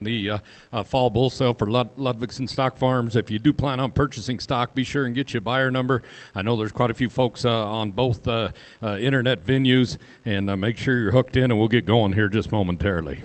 the fall bull sale for Ludvigson Stock Farms. If you do plan on purchasing stock, be sure and get your buyer number. I know there's quite a few folks on both internet venues, and make sure you're hooked in, and we'll get going here just momentarily.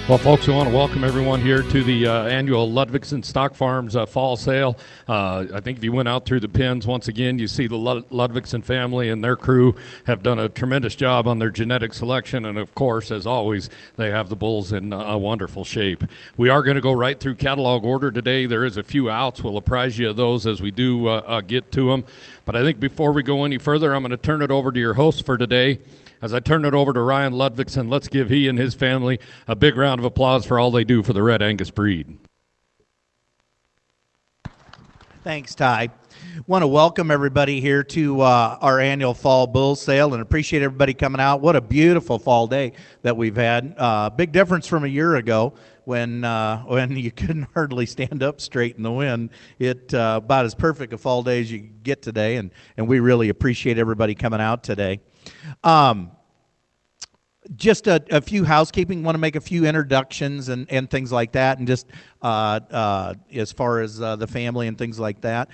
Well, folks, we want to welcome everyone here to the annual Ludvigson Stock Farms fall sale. I think if you went out through the pens, once again, you see the Ludvigson family and their crew have done a tremendous job on their genetic selection. And, of course, as always, they have the bulls in a wonderful shape. We are going to go right through catalog order today. There is a few outs. We'll apprise you of those as we do get to them. But I think before we go any further, I'm going to turn it over to your host for today. As I turn it over to Ryan Ludvigson, let's give he and his family a big round of applause for all they do for the Red Angus breed. Thanks, Ty. Want to welcome everybody here to our annual fall bull sale and appreciate everybody coming out. What a beautiful fall day that we've had. Big difference from a year ago when you couldn't hardly stand up straight in the wind. It about as perfect a fall day as you get today, and we really appreciate everybody coming out today. Just a few housekeeping. Want to make a few introductions and things like that, and just as far as the family and things like that.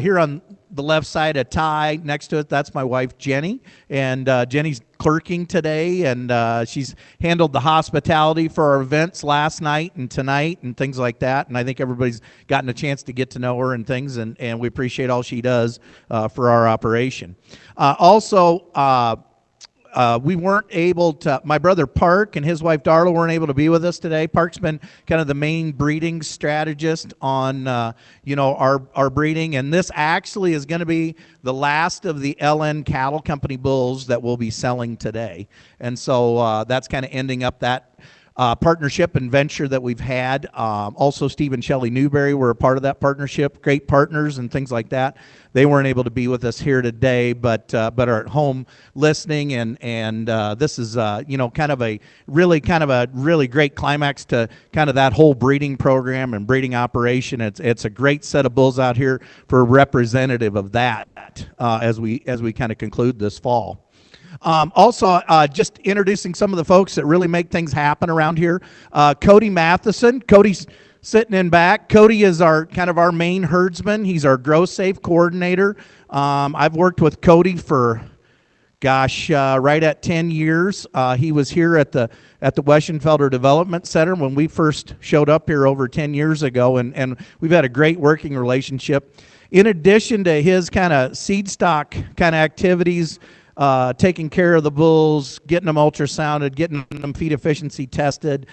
Here on the left side of Ty, next to it, that's my wife Jenny, and Jenny's clerking today, and she's handled the hospitality for our events last night and tonight and things like that. And I think everybody's gotten a chance to get to know her and things, and we appreciate all she does for our operation. We weren't able to, my brother Park and his wife Darla weren't able to be with us today. Park's been kind of the main breeding strategist on, our breeding. And this actually is going to be the last of the LN Cattle Company bulls that we'll be selling today. And so that's kind of ending up that partnership and venture that we've had. Also, Steve and Shelley Newberry were a part of that partnership, great partners and things like that. They weren't able to be with us here today, but are at home listening. And this is kind of a really great climax to kind of that whole breeding program and breeding operation. It's a great set of bulls out here for a representative of that as we kind of conclude this fall. Just introducing some of the folks that really make things happen around here. Cody Matheson. Cody's sitting in back. Cody is our main herdsman. He's our grow safe coordinator. I've worked with Cody for, right at 10 years. He was here at the Weschenfelder Development Center when we first showed up here over 10 years ago, and we've had a great working relationship. In addition to his kind of seed stock kind of activities, taking care of the bulls, getting them ultrasounded, getting them feed efficiency tested.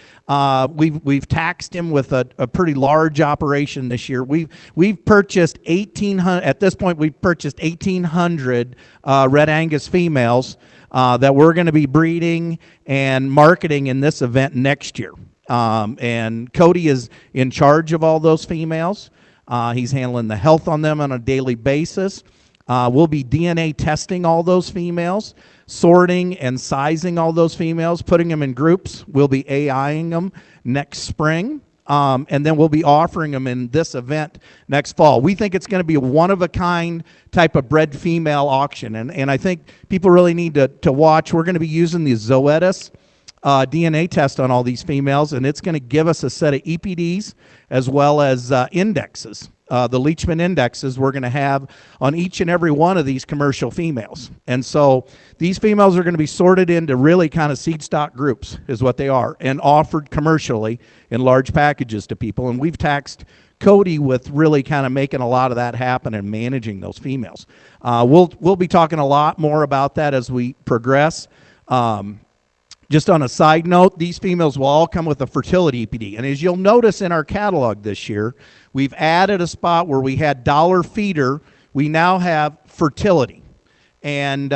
We've taxed him with a pretty large operation this year. We've purchased 1,800. At this point, we've purchased 1,800 Red Angus females that we're going to be breeding and marketing in this event next year. And Cody is in charge of all those females. He's handling the health on them on a daily basis. We'll be DNA testing all those females, sorting and sizing all those females, putting them in groups. We'll be AIing them next spring, and then we'll be offering them in this event next fall. We think it's going to be a one-of-a-kind type of bred female auction, and I think people really need to watch. We're going to be using the Zoetis DNA test on all these females, and it's going to give us a set of EPDs as well as indexes. The Leachman indexes we're going to have on each and every one of these commercial females. And so these females are going to be sorted into really kind of seed stock groups is what they are, and offered commercially in large packages to people. And we've taxed Cody with really kind of making a lot of that happen and managing those females. We'll be talking a lot more about that as we progress. Just on a side note, these females will all come with a fertility EPD. And as you'll notice in our catalog this year, we've added a spot where we had dollar feeder. We now have fertility. And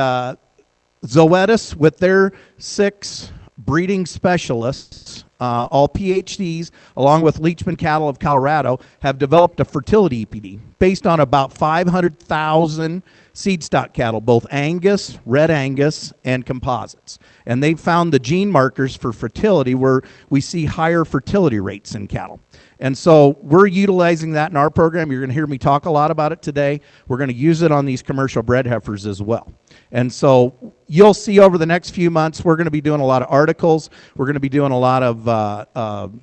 Zoetis, with their 6 breeding specialists, all PhDs, along with Leachman Cattle of Colorado, have developed a fertility EPD based on about 500,000 seed stock cattle, both Angus, Red Angus, and composites. And they've found the gene markers for fertility where we see higher fertility rates in cattle. And so we're utilizing that in our program. You're going to hear me talk a lot about it today. We're going to use it on these commercial bred heifers as well. And so you'll see over the next few months, we're going to be doing a lot of articles. We're going to be doing a lot of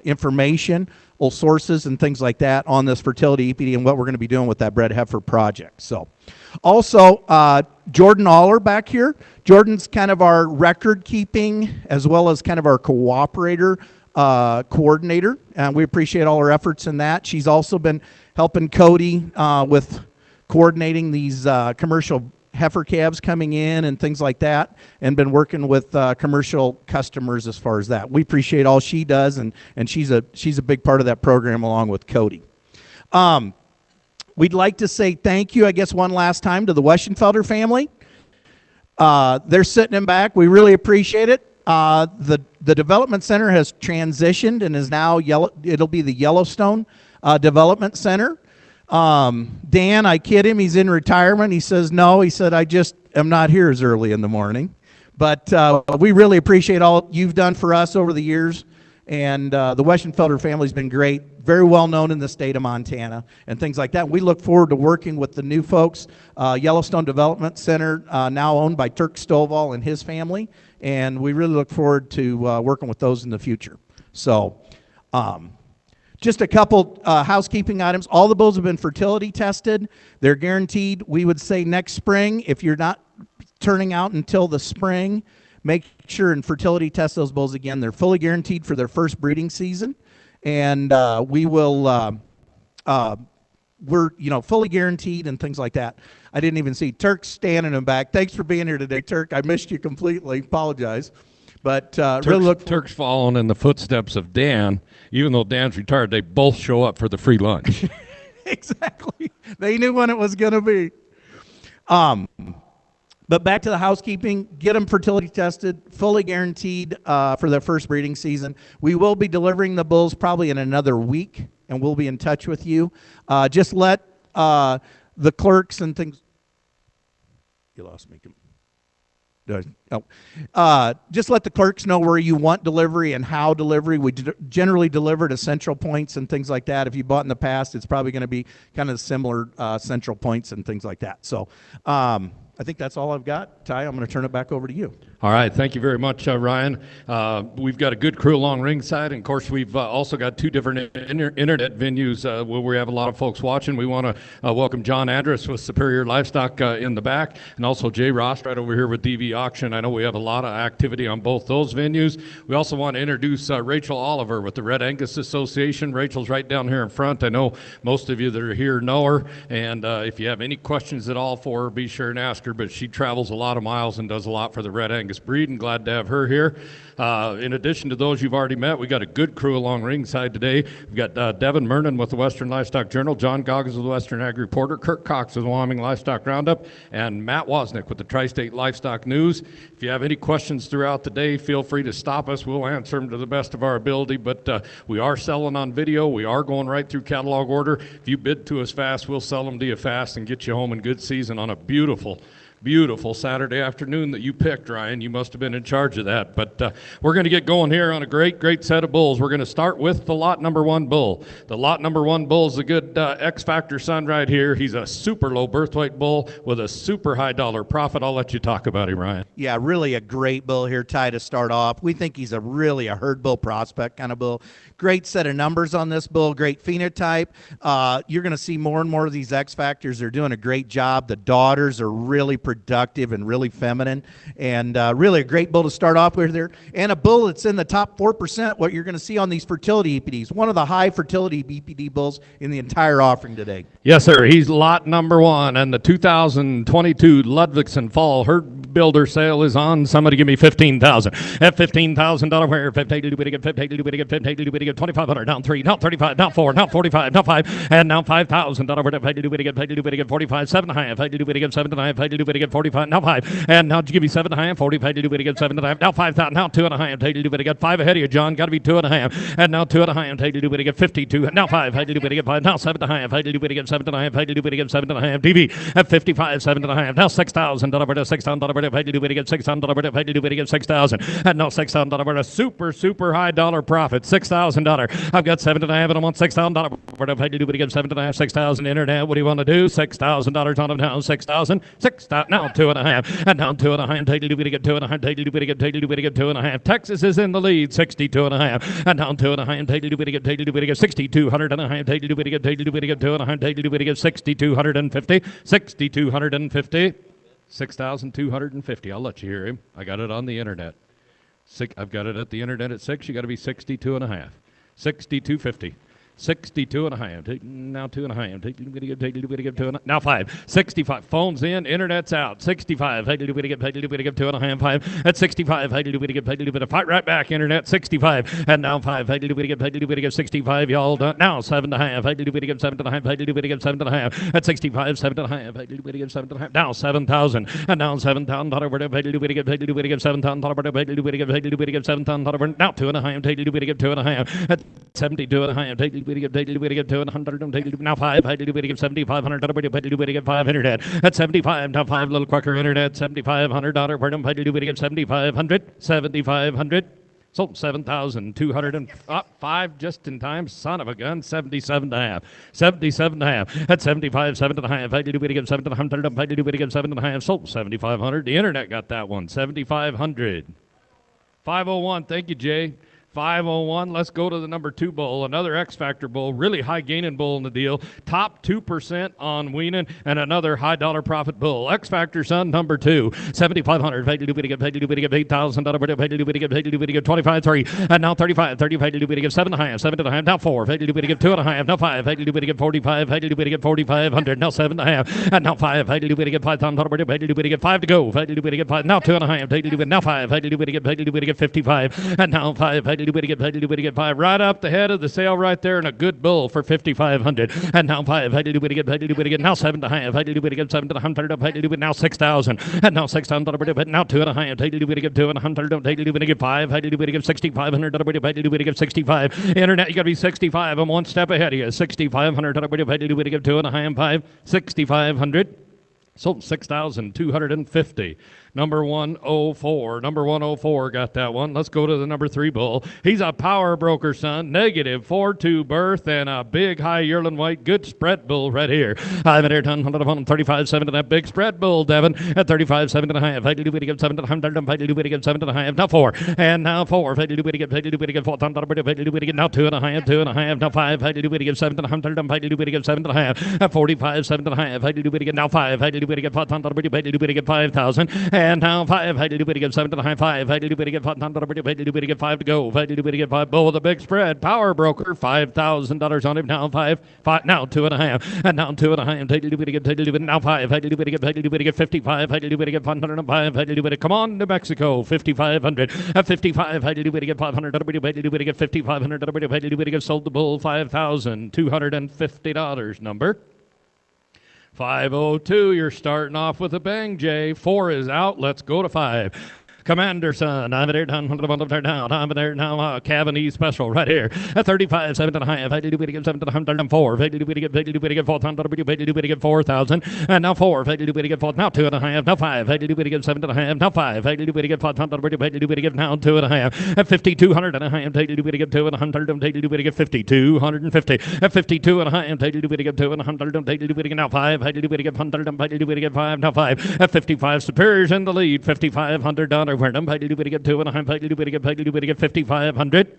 information, sources and things like that on this fertility EPD and what we're going to be doing with that bred heifer project. So also, Jordan Aller back here. Jordan's kind of our record keeping as well as kind of our cooperator coordinator, and we appreciate all her efforts in that. She's also been helping Cody with coordinating these commercial heifer calves coming in and things like that, and been working with commercial customers as far as that. We appreciate all she does, and she's a big part of that program along with Cody. We'd like to say thank you, I guess, one last time to the Weschenfelder family. They're sitting in back. We really appreciate it. The development center has transitioned and is now it'll be the Yellowstone Development Center. Dan, I kid him, he's in retirement. He says, no, he said, I just am not here as early in the morning. But we really appreciate all you've done for us over the years. And the Weschenfelder family's been great, very well known in the state of Montana and things like that. We look forward to working with the new folks. Yellowstone Development Center, now owned by Turk Stovall and his family. And we really look forward to working with those in the future. So just a couple housekeeping items. All the bulls have been fertility tested. They're guaranteed, we would say, next spring. If you're not turning out until the spring, make sure and fertility test those bulls again. They're fully guaranteed for their first breeding season. And we will, we're, fully guaranteed and things like that. I didn't even see Turk standing in the back. Thanks for being here today, Turk. I missed you completely. Apologize. But really Turk's following in the footsteps of Dan. Even though Dan's retired, they both show up for the free lunch. Exactly. They knew when it was going to be. But back to the housekeeping, get them fertility tested, fully guaranteed for their first breeding season. We will be delivering the bulls probably in another week, and we'll be in touch with you. Just let the clerks and things. You lost me. Just let the clerks know where you want delivery and how delivery. We generally deliver to central points and things like that. If you bought in the past, it's probably going to be kind of similar central points and things like that. So I think that's all I've got. Ty, I'm going to turn it back over to you. All right. Thank you very much, Ryan. We've got a good crew along ringside. And, of course, we've also got 2 different internet venues where we have a lot of folks watching. We want to welcome John Andrus with Superior Livestock in the back, and also Jay Ross right over here with DV Auction. I know we have a lot of activity on both those venues. We also want to introduce Rachel Oliver with the Red Angus Association. Rachel's right down here in front. I know most of you that are here know her. And if you have any questions at all for her, be sure and ask her. But she travels a lot of miles and does a lot for the Red Angus breed, and glad to have her here. In addition to those you've already met, we got a good crew along ringside today. We've got Devin Mernon with the Western Livestock Journal, John Goggins with the Western Ag Reporter, Kirk Cox with the Wyoming Livestock Roundup, and Matt Wozniak with the Tri-State Livestock News. If you have any questions throughout the day, feel free to stop us. We'll answer them to the best of our ability, but we are selling on video. We are going right through catalog order. If you bid to us fast, we'll sell them to you fast and get you home in good season on a beautiful Saturday afternoon that you picked, Ryan. You must have been in charge of that. But we're going to get going here on a great set of bulls. We're going to start with the lot number 1 bull. The lot number 1 bull is a good X-Factor son right here. He's a super low birth weight bull with a super high dollar profit. I'll let you talk about him, Ryan. Yeah, really a great bull here, Ty, to start off. We think he's really a herd bull prospect kind of bull. Great set of numbers on this bull, great phenotype. You're going to see more and more of these X-Factors. They're doing a great job. The daughters are really producing. productive and really feminine, and really a great bull to start off with there, and a bull that's in the top 4%, what you're going to see on these fertility EPDs. One of the high fertility BPD bulls in the entire offering today. Yes, sir. He's lot number one, and the 2022 Ludvigson Fall Herdbuilder sale is on. Somebody give me $15,000. At $15,000, where $2,500, down 3, now 35, now 4, now 45, now 5, and now $5,000. 45, 7.5. 7.5. 45, now 5, and now give me 7.5. 45, 7.5. Now 5,000, now 2.5. 5 ahead of you, John. Got to be 2.5, and now 2.5. 52, now 5. 5, now 7.5. 7.5. 7.5. DB at 55, 7.5. Now $6,000. $6,000. 6,000. And now $6,000. Super high dollar profit. $6,000. I've got 7.5, and I want $6,000. 7.5. 6,000. Internet. What do you want to do? $6,000 on them now. 6,000. 6,000. Now 2.5. And now 2.5. 2.5. Texas is in the lead. 62.5. And now 2.5. 6,200 and a half. 2.5. 6,250. 6,250. 6,250. I'll let you hear him. I got it on the internet. I've got it at the internet at 6. You got to be 62.5. 6,250. 62.5. Now 2.5. Now 5. 65. Phones in. Internet's out. 65. 2.5. 5. At 65. Fight right back. Internet. 65. And now 5. 65. Y'all done. Now 7.5. 7.5. 7.5. At 65. 7.5. 7.5. Now 7,000. And now 7,000. 7,000. Now 2.5. 2.5. At 72.5. Now 5. 7,500. 5 internet at 75. Now 5 little quicker internet. $7,500. 7,500. 7,500. Sold 7,205 just in time. Son of a gun. 77.5. 77.5 at 75. 7.5. 7.5. Sold 7,500. The internet got that one. 7,500. 501. Thank you, Jay. 501. Let's go to the number 2 bull, another X Factor bull, really high gaining bull in the deal. Top 2% on weaning, and another high dollar profit bull. X Factor son number 2, 7,500. $8,000. 25, 3, and now 35. 7.5. 7.5. Now 4. 2.5. Now 5. 45. 4,500. Now 7.5. And now 5. 5,000. 5 to go. 5. Now 2.5. Now 5. 55. And now 5. 5 right up the head of the sale right there, and a good bull for 5,500. And now 5. Now 7.5. 7.5. Now 6,000. And now 6,000. Now 2.5. 5. 6,500. 65. Internet, you got to be 65. I'm one step ahead of you. 6,500. 2.5. 5. 6,500. Sold 6,250. Number 104. Number 104 got that one. Let's go to the number 3 bull. He's a power broker, son. Negative 4-2 birth and a big high yearling white. Good spread bull right here. I'm at 35, 7 to that big spread bull, Devin. At 35, 7.5. 7.5. Now 4. And now 4. Now 2.5. 2.5. Now 5. 7.5. At 45, 7.5. Now 5. 5,000. And now 5. 7.5. 5. 5 to go. 5 bull with a big spread. Power broker. $5,000 on him. Now 5. Now 2.5. And now 2.5. Now 5. 55. 5. Come on to Mexico. 5,500. At 55. 500. 5,500. Sold the bull. $5,250 number. 502, you're starting off with a bang, Jay. 4 is out. Let's go to 5. Commander son, I'm there down, I'm there now, Cavanese special right here at 35, 7.5, 7 4, 4,000, and now 4, now 2.5, now 5, 7.5, now 5, now 2.5, at 5,200 and a half, 5,250, at 52 and a half, now 5, now 5, at 55, Superior's in the lead, $5,500. Where them 5,500.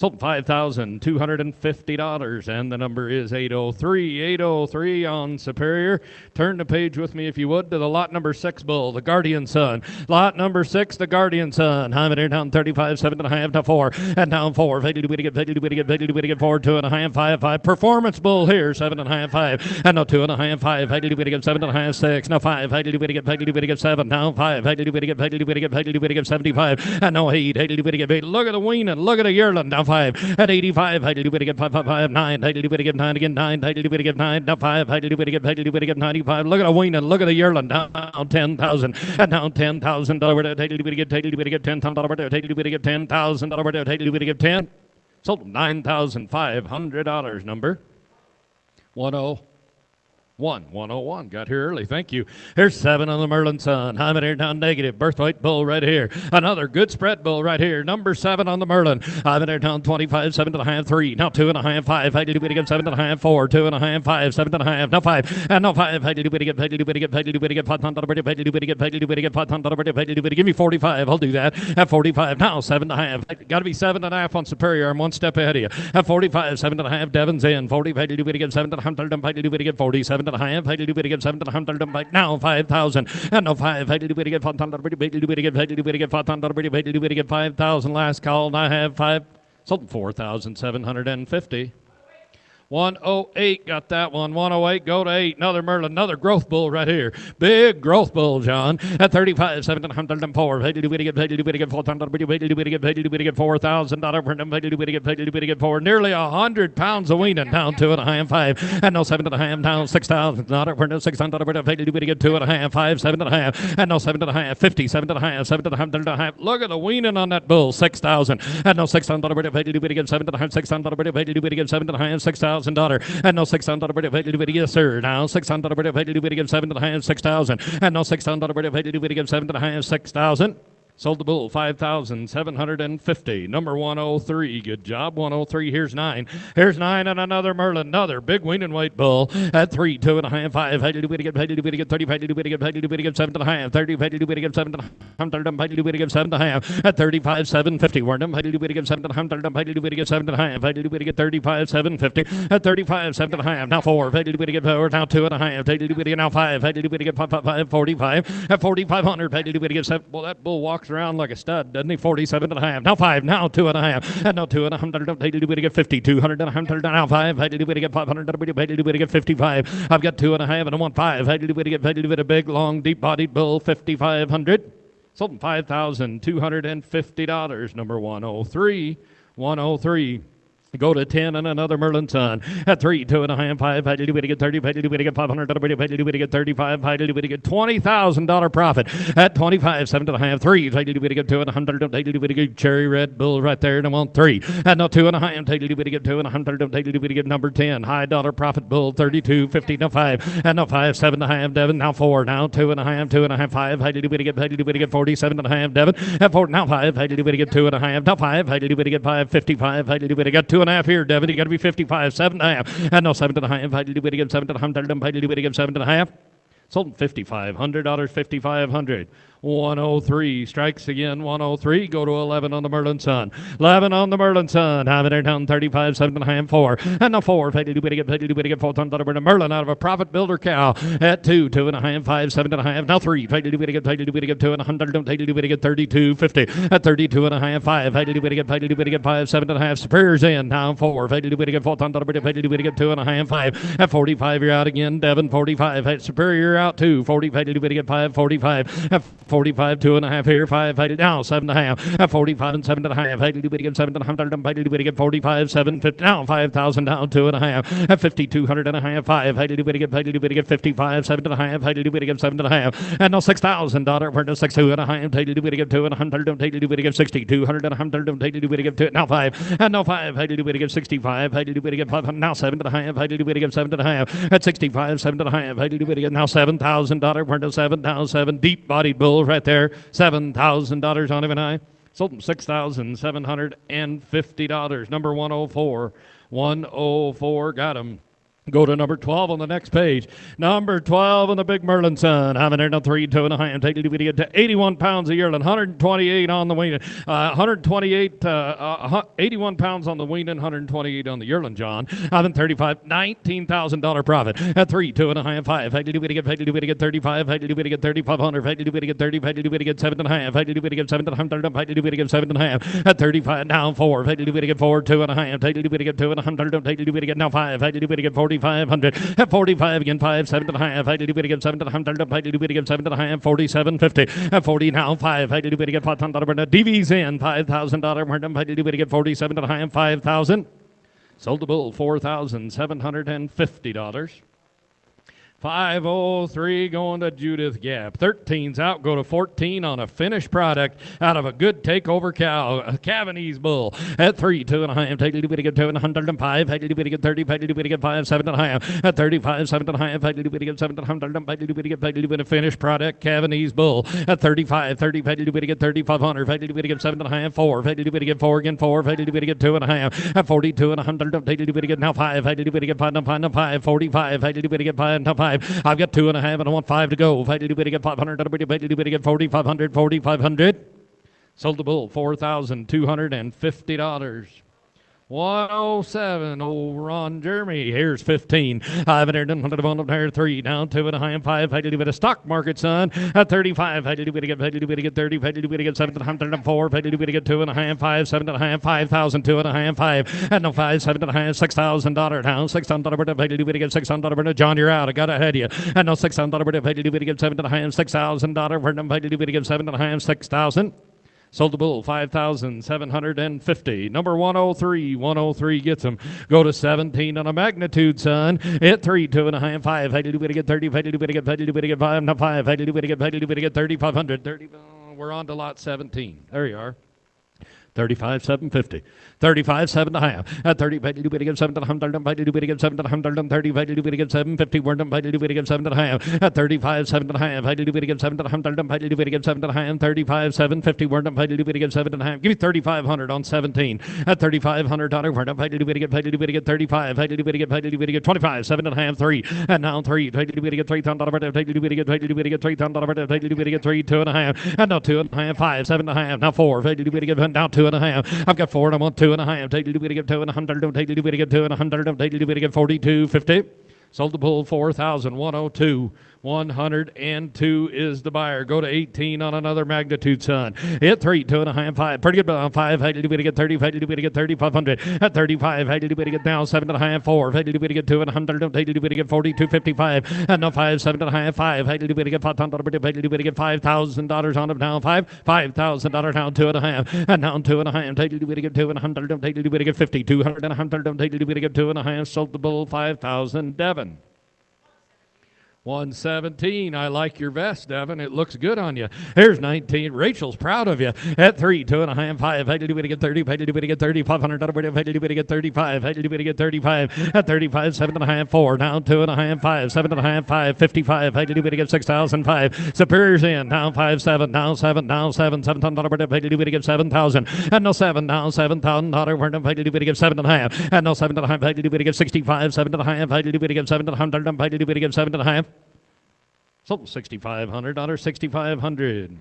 Sold $5,250, and the number is 803. 803 on Superior. Turn the page with me, if you would, to the lot number 6 bull, the Guardian Sun. Lot number 6, the Guardian Sun. I'm in here down 35, 7.5 to 4, and down 4. 4, 2.5, 5. Performance bull here, 7.5, 5, and no 2.5, 5. 7.5, 6. Now 5. 7. Now 5. 75, and no 8. Look at the weaning. Look at the yearling. Now 5 at 85. 5, 9. 9 again. 9. 9. Now 5. 95. Look at the weaning. Look at the yearling. Down 10,000. And down $10,000. $10,000. 10. Sold $9,500. Number 101. 101. Got here early. Thank you. Here's 7 on the Merlin Sun. I'm in here down negative. Birthright bull right here. Another good spread bull right here. Number 7 on the Merlin. I'm in here down 25, 7.5, 3. Now 2.5, 5. 7.5, 4. 2.5, 5. 7.5. Now 5. And now 5. Give me 45. I'll do that. At 45. Now 7.5. Got to be 7.5 on Superior. I'm one step ahead of you. At 45. 7.5. Devon's in. 40. 7.5. 47. Now 5,000 and no 5. 5,000. Last call. I have 5. Sold 4,750. 108, got that one. 108, go to 8. Another Merlin, another growth bull right here. Big growth bull, John. At 35, 704. $4,000 for nearly 100 pounds of weaning. Down 2.5, 5. And no 7.5, down 6,000. Not over no 600. 2.5, 5, 7.5. And no 7.5, 50, 7.5, 7.5. Look at the weaning on that bull. 6,000. And no 600. 7.5, 600. 7.5, 6,000. And no 600. Yes, sir. Now 600. 7.5, 6,000. And no 600. 7.5, 6,000. Sold the bull, 5,750. Number 103. Good job, 103. Here's 9. Here's 9 and another Merlin. Another big weaning weight bull at 3, 2.5, 5. 30, 7.5. 30, 7.5. At 35, 750. Warnham, 7.5. 35, 750. At 35, 7.5. Now 4. Now 2.5. Now 5. 45. At 4,500. Well, that bull walks around like a stud, doesn't he? 47.5. Now 5. Now 2.5. And now 2.5. 50. 200. Now 5. 500. 55. I've got 2.5 and I want 5. A big, long, deep-bodied bull. 5,500. Sold $5,250. Number 103. 103. Go to 10 and another Merlin Sun. At 3, 2.5, 5. 30, 500. 35. $20,000 profit. At 25, 7.5. 3. 200. Cherry red bull right there. And I want 3. And now 2.5. 200. Number 10. High dollar profit bull. 32.50. Now 5. And now 5. 7.5. Devon. Now 4. Now 2.5. 2.5. 5. 47.5. Devon. At 4. Now 5. 2.5. Now 5. 5. 55. Got 2.5 here, Devin. You got to be 55. 7.5. And no 7.5. 7.5. Sold $5,500. 5,500. 103 strikes again. 103. Go to 11 on the Merlin Sun. 11 on the Merlin Sun. Have it there down 35, 7.5, 4. And now 4. Merlin out of a profit builder cow at 2, 2.5, 5, 7.5. Now 3. 200. 32.50 at 32.5, 5. 5, 7.5. Superior's in. Now 4. 2.5, 5. At 45, you're out again. Devon 45. At Superior out 2. 45. 45. At 45, 2.5 here, 5, now 7.5, at 45 and 7.5, 45, 750, now 5,000 down, 2.5, at 5,200 and a half, 5, 55, 7.5, 7.5, and now $6,000, we're to 6,2.5, 200, 6,200 and 100, now 5, and now 5, 65, now 7.5, 7.5, at 65, 7.5, now $7,000, we're to 7, now 7, deep-bodied bull right there, $7,000 on him and I. Sold him $6,750. Number 104. 104, got him. Go to number 12 on the next page. Number 12 on the Big Merlin son. Having it on 3, 2 and a half. Take it to 81 pounds a yearling. 128 on the weaning. 81 pounds on the weaning. 128 on the yearling, John. Having 35, $19,000 profit. At 3, 2 and a half, 5. Had to do it again. Had to do it again. 35. Had to do it again. 3,500. Had to do it again. 30. Had to do it again. 7 and a half. Had to do it again. 7 and a half. Had to do it again. 7 and a half. At 35. Now 4. Had to do it again. 4, 2 and a half. Had to do it again. 2 and a half. Had to do it again. Now 5. Had to do it again. 4,500. At 45 again, 5, 7 and a half. I had to do it again, 7 and a half. I had to do it again, 7 and a half. 47.50. At 40 now, 5. I had to do it again, $500. DV's in, $5,000. I had to do it again, 47 and a half, 5,000. Sold the bull, $4,750. 503 going to Judith Gap. 13's out, go to 14 on a finished product out of a good takeover cow, a Cavanese bull. At 3, 2 and a half. Take it to again, 2 and 105. Had to do it again, 30. Had to do it again, 5, 7 and a half. At 35, 7 and a half. Had to do it again, 7 and 100. Had to do it again, had to do it a finished product, Cavanese bull. At 35, 30. Had to do it again, 3,500. Had to do it again, 7 and a half. 4. Had to do it again, 4 again, 4. Had to do it again, 2 and a half. At 42 and 100. Had to do it again, now 5. Had to do it again, 5 and 5. 45. Had to do it again, 5 and 5. I've got 2 and a half, and I want 5 to go. If I do it again, 500. If I do it again, 4,500. 4,500. Sold the bull, $4,250. 107, old Ron Jeremy. Here's 15. I've entered 3, down 2 and a half, 5. Had to do it a stock market, son. At 35, had to do it again, had to do it again, 30. Had to do it again, 704. Had to do it again, 2 and a half, 5, 7 and a half, 5,000, 2 and a half, 5. And no 5, 7 and a half, $6,000 down, $600. Had to do it again, $600. John, you're out. I got ahead of you. And no $600. Had to do it again, 7 and a half, $6,000. Had to do it again, 7 and a half, 6,000. Sold the bull, 5,750. Number 103. 103 gets him. Go to 17 on a magnitude, son. At 3, 2 and a half, 5. Had to do it again, 30. Had to do it again, had to do it again, 5 and 5. Had to do it again, had to do it again, 3,500. 30. We're on to lot 17. There you are. 35,750. 35, 7 and a half. At 30, had to do it again, 7 and a half. Had to do it again, 7 and a half. 30, had to do it again, 750. We're done. Had to do it again, 7 and a half. At 35, 7 and a half. Had to do it again, 7 and a half. Had to do it again, 7 and a half. 35, 750. We're done. Had to do it again, 7 and a half. Give me 3,500 on 17. At $3,500. We're done. Had to do it again, had to do it again, 35. Had to do it again, had to do it again, 25, 7 and a half, 3. And now 3. Had to do it again, $3,000. Had to do it again, had to do it again, $3,000. Had to do it again, 3, 2 and a half. And now 2 and a half, 5, 7 and a half. Now 4. Had to do it again, now 2 and a half. I've got 4 and I'm on 2 and a half. Take to do it again, 2 and 100. Take to do it again, 2 and 100. Take to do it again, 42.50. Sold the bull, 4,102. 102 is the buyer. Go to 18 on another magnitude, son. Hit 3, 2 and a half, 5. Pretty good on 5. Had to do it again, 30. Had to do it again, 3,500. At 35, had to do it again now, 7 and a half, 4. Had to do it again, 2 and 100. Had to do it again, 42.55. And now 5, 7 and a half, 5. Had to do it again, 500. Had to do it again, $5,000 on it now, 5. $5,000 down, 2 and a half. And now 2 and a half. Had to do it again, 2 and 100. Had to do it again, 50. 200 and 100. Had to do it again, 2 and a half. Sold the bull, 5,000. Devin. 117. I like your vest, Devin. It looks good on you. Here's 19. Rachel's proud of you. At 3, 2 and a half, 5. Had to do it again, 30. Had to do it again, 30. $500. Had to do it again, 35. Had to do it again, 35. At 35, 7 and a half, 4. Down 2 and a half, 5. 7 and a half, 5. 55. Had to do it again, 6,005. Superior's in. Down 5, 7. Down 7. Down 7. $700. Had to do it again, 7,000. And no 7. Down $7,000. Had to do it again, 7 and a half. And no 7 and a half. Had to do it again, 65. 7 and a half. Had to do it again, 7 and a half. Had to do it again, 7 and a half. Sold $6,500, 6,500.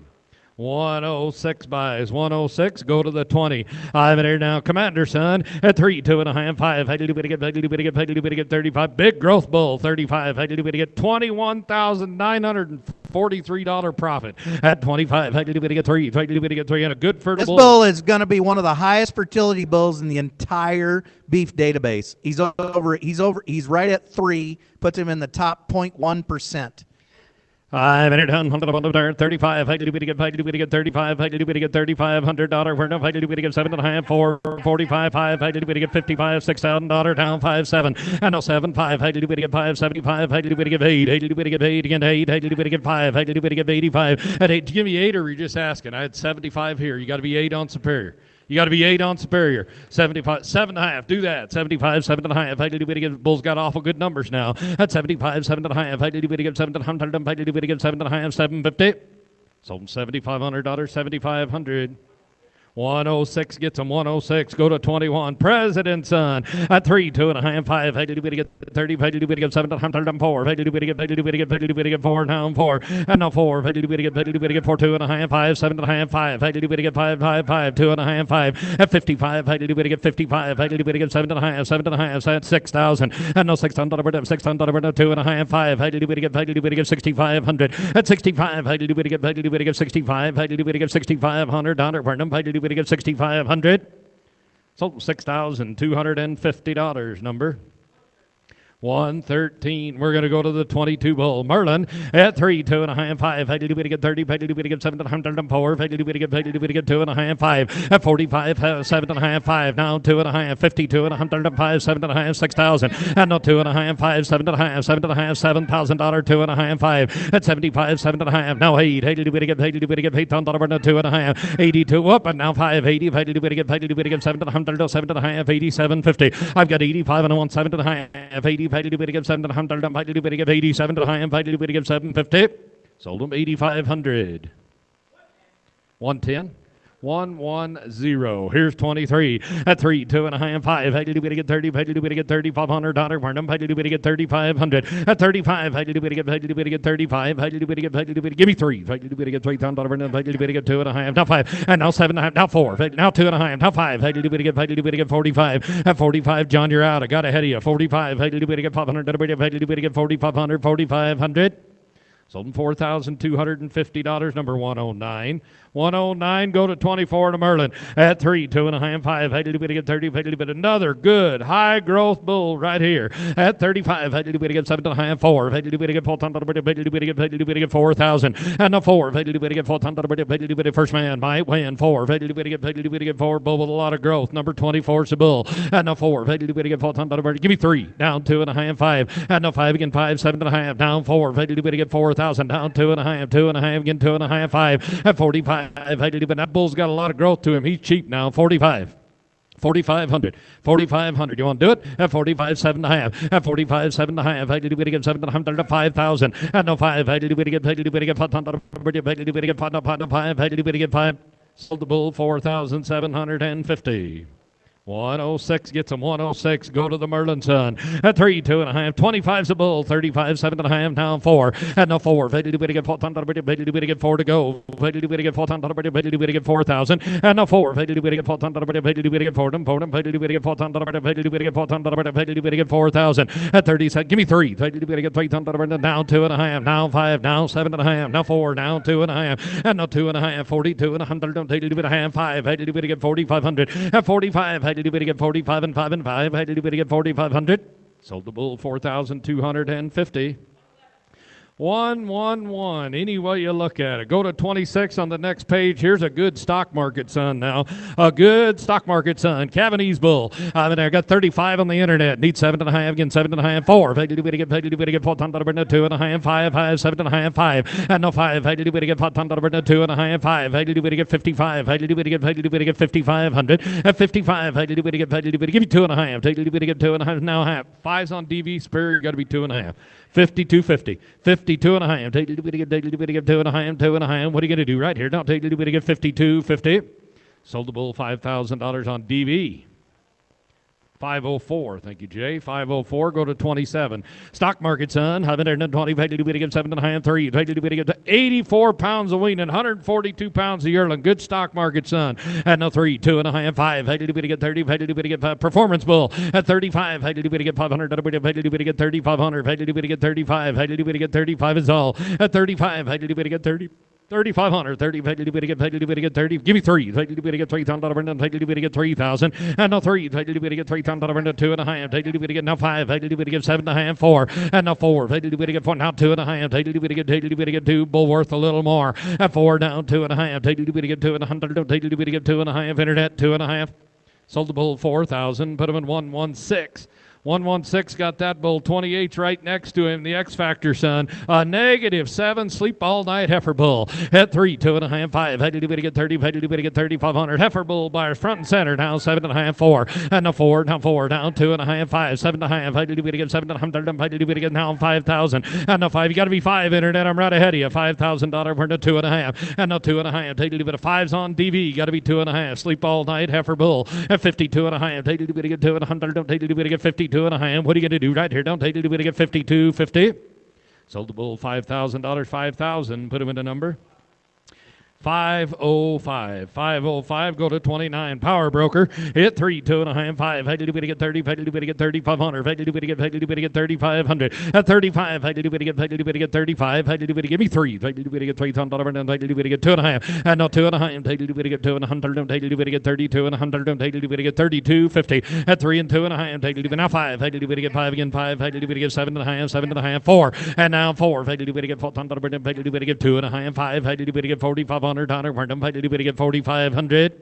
106 buys, 106, go to the 20. I'm in here now, Commander, son, at 3, 2 and a half, 5. Had to do it again, had to do it again, had to do it again, 35. Big growth bull, 35. Had to do it again, $21,943 profit. At 25, had to do it again, 3. Had to do it again, 3. And a good fertile bull. This bull is going to be one of the highest fertility bulls in the entire beef database. He's right at 3, puts him in the top 0.1%. I'm in it, 35. Had to do it again, had to do it again, 35. Had to do it again, $3,500. We're enough. Had to do it again, 7 and a half, 4, 45, 5. Had to do it again, 55, $6,000 down, 5, 7. And no 7, 5. Had to do it again, 5, 75. Had to do it again, 8. Had to do it again, 8 again, 8. Had to do it again, 5. Had to do it again, 85. At 8, give me 8, or are you just asking? I had 75 here. You got to be 8 on Superior. You got to be 8 on Superior. 75, 7 and a half. Do that. 75, 7 and a half. Had to do it again. Bulls got awful good numbers now. At 75, 7 and a half. Had to do it again. 7 and a half. Had to do it again. 7 and a half. 750. Sold $7,500. 7,500. 106 gets him 106. Go to 21. President's Son at 3, 2.5, 5. Hey, did we get 30? Hey, did we get 7? 4. Hey, did we get 4? Down 4. And now 4. Hey, did we get 4? 2.5, 5. 7.5, 5. Hey, did we get 5? 2.5, 5. At 55. Hey, did we get 55? Hey, did we get 7.5? 7.5. 6,000. And now 600. 600. 2.5, 5. Hey, did we get 6,500? At 65. Hey, did we get 65? Hey, did we get 6,500? Hey, did we get 6,500? Sold $6,250 number. 113. We're going to go to the 22 bull. Merlin at 3, 2.5, 5. Hey, did we get 30? Hey, did we get 704? Hey, did we get 2.5, 5. At 45, 7.5, 5. Now 2.5, 52 and 105, 7.5, 6,000. And now 2.5, 5, 7.5, 7.5, $7,000, 2.5, 5. At 75, 7.5. Now 8. Hey, did we get $8,000, 2.5, 82 up, and now 580. Hey, did we get 700, 7.5, 87.50. I've got 85 and I want 7.5, 80. Hey, did we get 700? Hey, did we get 87 to high? Hey, did we get 750? Sold them 8,500. 110. 110. Here's 23 at 3, 2.5, 5. Hey, did we get 30? Hey, did we get $3,500? Hey, did we get 3,500? At 35. Hey, did we get 35? Hey, did we get give me 3? Hey, did we get $3,000? Hey, did we get 2.5? Now 5. And now 7.5. Now 4. Now 2.5. Now 5. Hey, did we get 45? At 45, John, you're out. I got ahead of you. 45. Hey, did we get 500? Hey, did we get 4,500? 4,500. Sold them $4,250, number 109. 109, go to 24 to Merlin at 3, 2.5, 5. Hey, did we get 30? Hey, did we get another good high growth bull right here at 35? Hey, did we get 7.5, 4? Hey, did we get 4,000? Hey, did we get 4,000? And a 4. Hey, did we get 4,000? Hey, did we get first man might win 4? Hey, did we get 4? Bull with a lot of growth. Number 24 is a bull. And a 4. Hey, did we get 4,000? Give me 3. Down 2.5, 5. And a 5 again, 5, 7.5. Down 4. Hey, did we get 4,000? Down 2.5, 2.5 again, 2.5, 5. At 45. Hey, did that bull's got a lot of growth to him. He's cheap now. 45. 4,500. 4,500. You want to do it? At 45, 7.5. At 45, 7.5. Hey, did we get 700 to 5,000? At no 5. Hey, did we get 500? Hey, did we get 5? Hey, did we get 5? Sold the bull 4,750. 106 gets him 106. Go to the Merlin Son at 3, 2.5. 25's a bull. 35, 7.5. Now 4. And now 4. Hey, did we get 4,000? Hey, did we get 4 to go? Hey, did we get 4,000? Hey, did we get 4,000? And now 4. Hey, did we get 4,000? Hey, did we get 4 them? Hey, did we get 4,000? Hey, did we get 4,000? Hey, did we get 4,000? At 30 seconds. Give me 3. Hey, did we get 3,000? Now 2.5. Now 5. Now 7.5. Now 4. Now 2.5. And now 2.5. 42 and 100. Hey, did we get 5? Hey, did we get 4,500? At 45. Hey, did we get 45 and 5 and 5? Hey, did we get 4,500? Sold the bull 4,250. 111. Any way you look at it. Go to 26 on the next page. Here's a good stock market son now. A good stock market son. Cavanese bull. I got 35 on the internet. Need 7.5 again. 7.5. 4. Hey, did we get 4,000? 2.5. 5. 7.5. 5. And no 5. Hey, did we get 4,000? 2.5. 5. Hey, did we get 55? Hey, did we get 5,500? At 55. Hey, did we get give me 2.5? Hey, did we get 2.5? Now half. 5's on DV. Spur. You got to be 2.5. 52.50. 52.5. Take did we get 2.5, 2.5. What are you going to do right here? Don't take did we get 52.50. Sold the bull $5,000 on DV. 504. Thank you, Jay. 504. Go to 27. Stock market, son. 120. Hey, did we get 7.5? 3. Hey, did we get 84 pounds of weaning, 142 pounds of yearling. Good stock market, son. At no 3, 2.5, 5. Hey, did we get 30? Hey, did we get 5? Performance bull at 35. Hey, did we get 500? Hey, did we get 3,500? Hey, did we get 35? Hey, did we get 35 is all. At 35. Hey, did we get 30? 3,500. 30. Hey, did we get 30? Give me 3. Hey, did we get $3,000? Hey, did we get 3,000? And now 3. Hey, did we get $3,000? 2.5. Hey, did we get now 5? Hey, did we get 7.5? 4. And now 4. Hey, did we get 4? Now 2.5. Hey, did we get 2? Bull worth a little more. At 4 down 2.5. Hey, did we get 2.100? Hey, did we get 2.5? Internet 2.5. Sold the bull 4,000. Put them in 116. 116 got that bull. 28's right next to him. The X Factor, son. -7. Sleep all night. Heifer bull at 3, 2.5, 5. Had to do it get 30. Had to do it get 3,500. Heifer bull buyers front and center. Now 7.5, 4. And now 4. Now 4. Down 2.5, 5. 7.5. Had to do it again 700. Had to do it again now 5,000. And now 5. You got to be 5. Internet. I'm right ahead of you. $5,000. We're to 2.5. And now 2.5. Had to do it a 5's on DV. Got to be 2.5. Sleep all night. Heifer bull at 52.5. Had to do it again 200. Don't take to do it again 52.5. What are you going to do right here? Don't take to do it again 52.50. Sold the bull $5,000. 5,000. Put him in the number. 505. 505. Go to 29. Power broker. Hit 3, 2.5, 5. Had to do it again 30. Had to do it again 3,500. Had to do it again. Had to do it again 3,500. At 35. Had to do it again. Had to do it again 35. Had to do it again. Give me 3. Had to do it again $3,000. And had to do it again 2.5. And now 2.5. Had to do it again 200. Had to do it again 32 and 100. Had to do it again 32.50. At 3 and 2.5. Had to do it now 5. Had to do it again 5 again 5. Had to do it again 7.5. 7.5. 4. And now 4. Had to do it again 400. Had to do it again 2.5. 5. Had to do it again $4,500. Had to do it again 4,500.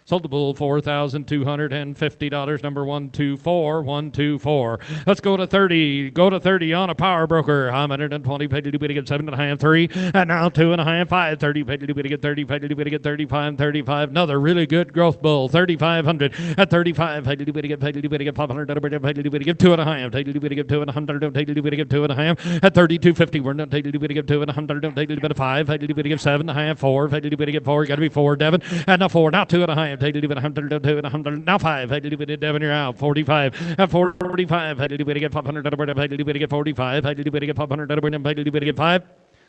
Sold the bull $4,250. Number 124. 124. Let's go to 30. Go to 30 on a power broker. 120. Paid to do it again 7.5, 3. And now 2.5, 5. 30. Paid to do it again 30. Paid to do it again 35, 35. Another really good growth bull. 3,500. At 35. Paid to do it again. Paid to do it again 500. Paid to do it again 2.5. Paid to do it again 200. Paid to do it again 2.5. At 32.50. We're not paid to do it again 200. Paid to do it 5. Paid to do it again 7.5, 4. Paid to do it again 4. Got to be 4, Devin. And now 4. Now 2.5. Had to do it 100, 100. Now 5. Had to do it at Devon. You're out. 45. At 45. Had to do it again 500. Had to do it again 45. Had to do it again 500. Had to do it again 5.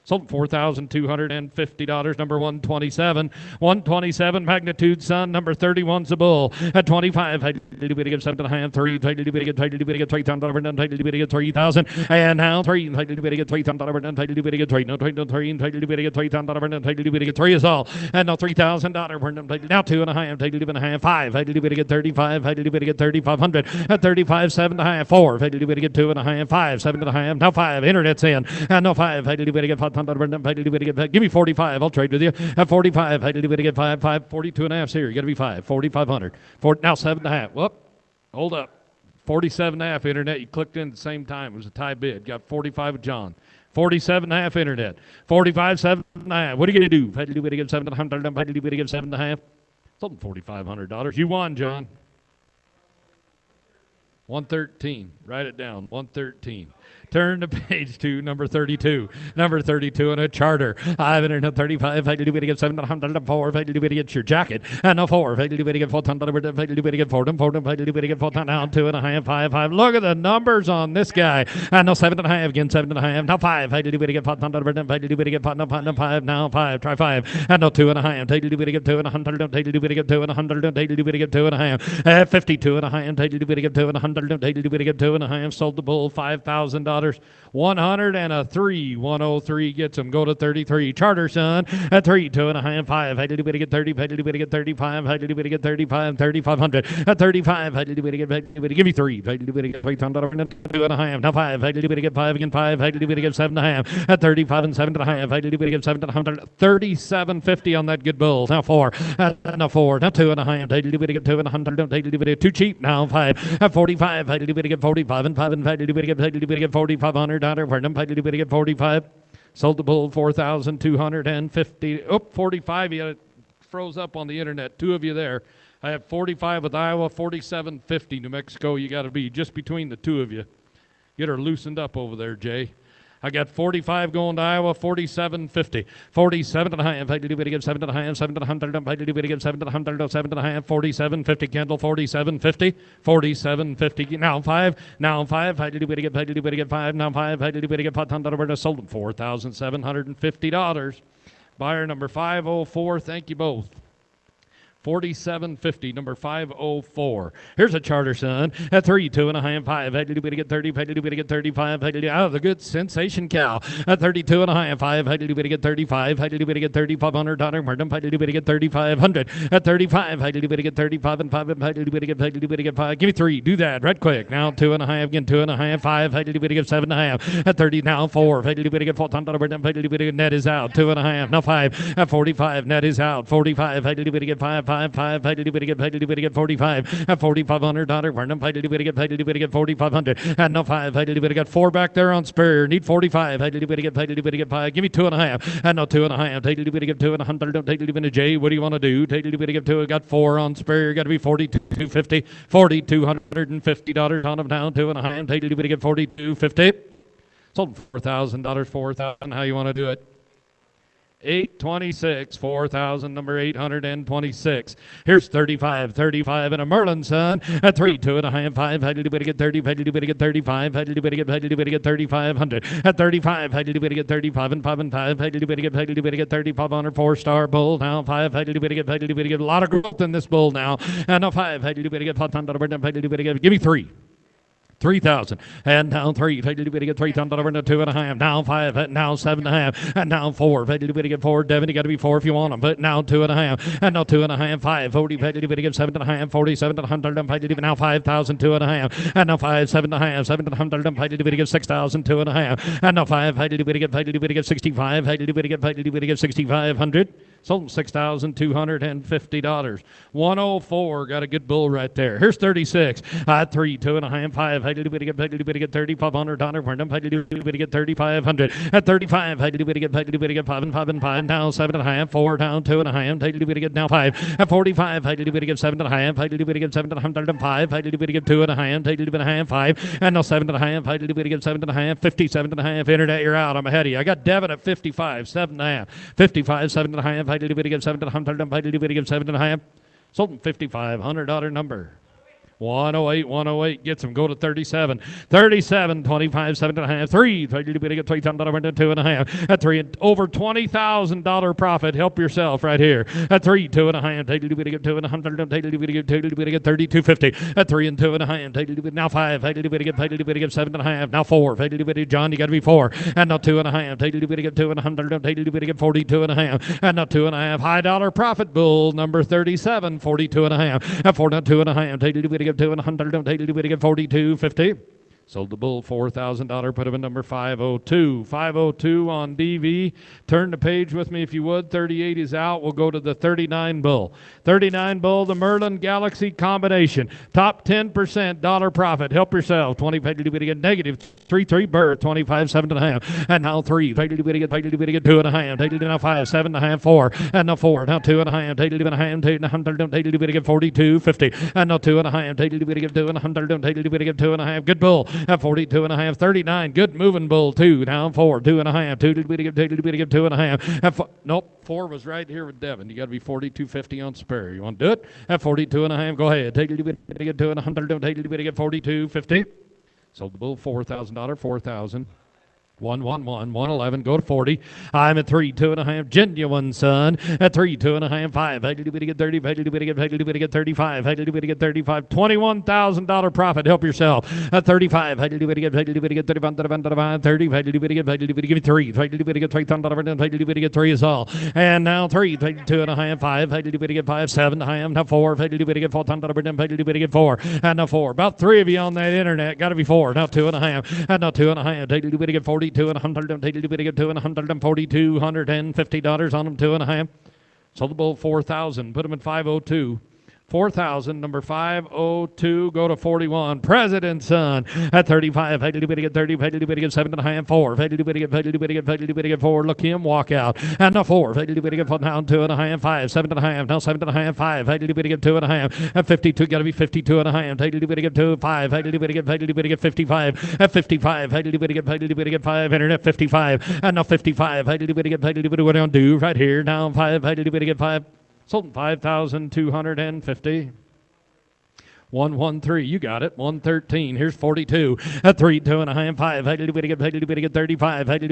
Sold $4,250. Number 127. 127 magnitude, son. Number 31's a bull. At 25. Had to do it again 7.5, 3. Had to do it again. Had to do it again $3,000. Had to do it again 3,000. And now 3. Had to do it again $3,000. Had to do it again 3. No 3. No 3. Had to do it again $3,000. Had to do it again 3 is all. And now $3,000. Now 2.5. Had to do it again 5. Had to do it again 35. Had to do it again 3,500. At 35. 7.5, 4. Had to do it again 2.5, 5. 7.5. Now 5. Internet's in. And now 5. Had to do it again 5. Give me 45. I'll trade with you. At 45. Had to do it again 5, 5. 42.5 here. You got to be 5. 4,500. Now 7.5. Whoop. Hold up. 47.5 internet. You clicked in at the same time. It was a tie bid. Got 45 with John. 47.5 internet. 45, 7.5. What are you going to do? Had to do it again 700. Had to do it again 7.5. Something $4,500. You won, John. 113. Write it down. 113. Turn to page 2, number 32. Number 32 in a charter. 535. Had to do it again 704. Had to do it against your jacket. And a 4. Had to do it again 400. Had to do it again 4. Had to do it again 4. Now 2.5, 5, 5. Look at the numbers on this guy. And now 7.5 again 7.5. Now 5. Had to do it again 400. Had to do it again 5. Now 5. Try 5. And now 2.5. Had to do it again 200. Had to do it again 200. Had to do it again 2.5. At 52.5. Had to do it again 200. Had to do it again 2.5. Sold the bull $5,000. 103. 103 gets him. Go to 33. Charter, son. At 3, 2.5, 5. Had to do it again 30. Had to do it again 35. Had to do it again 35. 3,500. At 35. Had to do it again. Give me 3. Had to do it again. 2.5. Now 5. Had to do it again 5 again 5. Had to do it again 7.5. At 35 and 7.5. Had to do it again 700. 37.50 on that good bull. Now 4. Now 4. Now 2.5. Had to do it again 200. Had to do it again too cheap. Now 5. At 45. Had to do it again 45 and 5 and had to do it again. Had to do it again 4,500. Where them had to do it again 45. Sold the bull 4,250. Oh, 45. You froze up on the internet. 2 of you there. I have 45 with Iowa, 47.50 New Mexico. You got to be just between the 2 of you. Get her loosened up over there, Jay. I got 45 going to Iowa, 47.50. 47.5. Had to do it again 7.5. 700. Had to do it again 700. 7.5. 47.50. Kendall 47.50. 47.50. Now 5. Now 5. Had to do it again. Had to do it again 5. Now 5. Had to do it again 500. Sold them $4,750. Buyer number 504. Thank you both. 47.50, number 504. Here's a charter, son. At 3, 2.5, 5. Had to do it again 30. Had to do it again 35. Had to do the good sensation cow. At 32.5, 5. Had to do it again 35. Had to do it again 3,500. Had to do it again 3,500. At 35. Had to do it again 35 and 5. Had to do it again. Had to do it again 5. Give me 3. Do that right quick. Now 2.5 again. 2.5, 5. Had to do it again 7.5. At 30. Now 4. Had to do it again 400. Had to do it again. Net is out. 2.5. Now 5. At 45. Net is out. 45. Had to do it again 5. 5, paid to get 45, at $4,500, Vernon, paid to get 4,500, and now 5, paid to get 4 back there on spare, need 45, paid to get 5, give me 2.5, and now 2.5, paid to get 2 and 100, paid to get a J, what do you want to do, paid to get 2, got 4 on spare, got to be 42.50, $4,250 on them down, 2.5, paid to get 42.50, sold $4,000, 4,000, how you want to do it? 826, 4,000, number 826. Here's 35 and a Merlin, son. At 3, 2.5, 5, had to get 30, had to get 35, had to get 3,500. At 35, had to get 35 and 5 and 5, had to get 3,500. 4-star bull now. 5, had to get a lot of growth in this bull now. And now 5, had to get 500, give me 3. 3,000, and now 3, paid to get 3,000 over to 2.5, now 5, now 7.5, and now 4, paid to get 4, Devin, you got to be 4 if you want them, but now 2.5, and now 2.5, 5, 40, paid to get 7.5, 47,100, and paid to get now 5,000, 2.5, and now 5, 7.5, 700, and paid to get 6,000, 2.5, and now 5, paid to get 65, paid to get 6,500. Sold $6,250. 104, got a good bull right there. Here's 36. 3, 2.5, 5. Paid to get $3,500. Vernon, paid to get 3,500. At 35, paid to get 5 and 5 and 5. Now 7.5, 4 down, 2.5. Paid to get now 5. At 45, paid to get 7.5. Paid to get 705. Paid to get 2.5. Paid to get 5. And now 7.5. Paid to get 7.5. 57.5. Internet, you're out. I'm ahead of you. I got Devin at 55, 7.5. 55, 7.5. Paid to get 700, paid to get 7.5. Sold him $5,500 number. 108 gets him. Go to 37. 37, 25, 7.5. 3, paid to get $3,000 to 2.5. At 3, over $20,000 profit. Help yourself right here. At 3, 2.5. Paid to get 200. Paid to get 32.50. At 3 and 2.5. Paid to get now 5. Paid to get 7.5. Now 4. Paid to get John. You got to be 4. And now 2.5. Paid to get 200. Paid to get 42.5. And now 2.5. High dollar profit bull number 37. 42.5. At 4 now 2.5. Paid to get 200, paid to get 42.50. Sold the bull $4,000, put him in number 502. 502 on DV. Turn the page with me if you would. 38 is out. We'll go to the 39 bull. 39 bull, the Merlin Galaxy combination. Top 10% dollar profit. Help yourself. 20 paid to get negative 3 bird. 25 7.5. And now 3 paid to get 2.5. Paid to now 5 7.5 4. And now 4 now 2.5. Paid to get 100. Paid to get 42.50. And now 2.5. Paid to get 200. Paid to get 2.5. Good bull. At 42.5, 39. Good moving bull, 2. Down 4, 2.5. 2 to get 2.5. Nope, 4 was right here with Devin. You got to be 42.50 on spare. You want to do it? At 42.5, go ahead. Take it to get 200. Take it to get 42.50. Sold the bull $4,000, 4,000. 111, 111, go to 40. I'm at 3, 2.5, genuine, son. At 3, 2.5, 5. Paid to get 30, paid to get 35, paid to get 35, $21,000 profit. Help yourself. At 35, paid to get 35, 30, paid to get 3, paid to get 3,000, paid to get 3 is all. And now 3, paid to 2.5, 5, paid to get 5, 7.5, now 4, paid to get 4,000, paid to get 4, and now 4. About 3 of you on that internet, got to be 4. Now 2.5, and now 2.5, paid to get 42. And 100, paid to get $242.50 on them, 2.5. Sold the bull 4,000. Put them at 502. 4,000, number 502, go to 41. President's son at 35. Paid to get 30, paid to get 7.5, 4. Paid to get 4. Look him walk out. And now 4. Paid to get 4 down 2.5, 5, 7.5. Now 7.5, 5. Paid to get 2.5. At 52, got to be 52.5. Paid to get 2, 5. Paid to get 55. At 55, paid to get 5. Internet 55. And now 55. Paid to get what do I do right here? Now 5. Paid to get 5. Sold 5,250. 113, you got it. 113. Here's 42. At 3, 2.5, 5. Paid to get 35. Paid to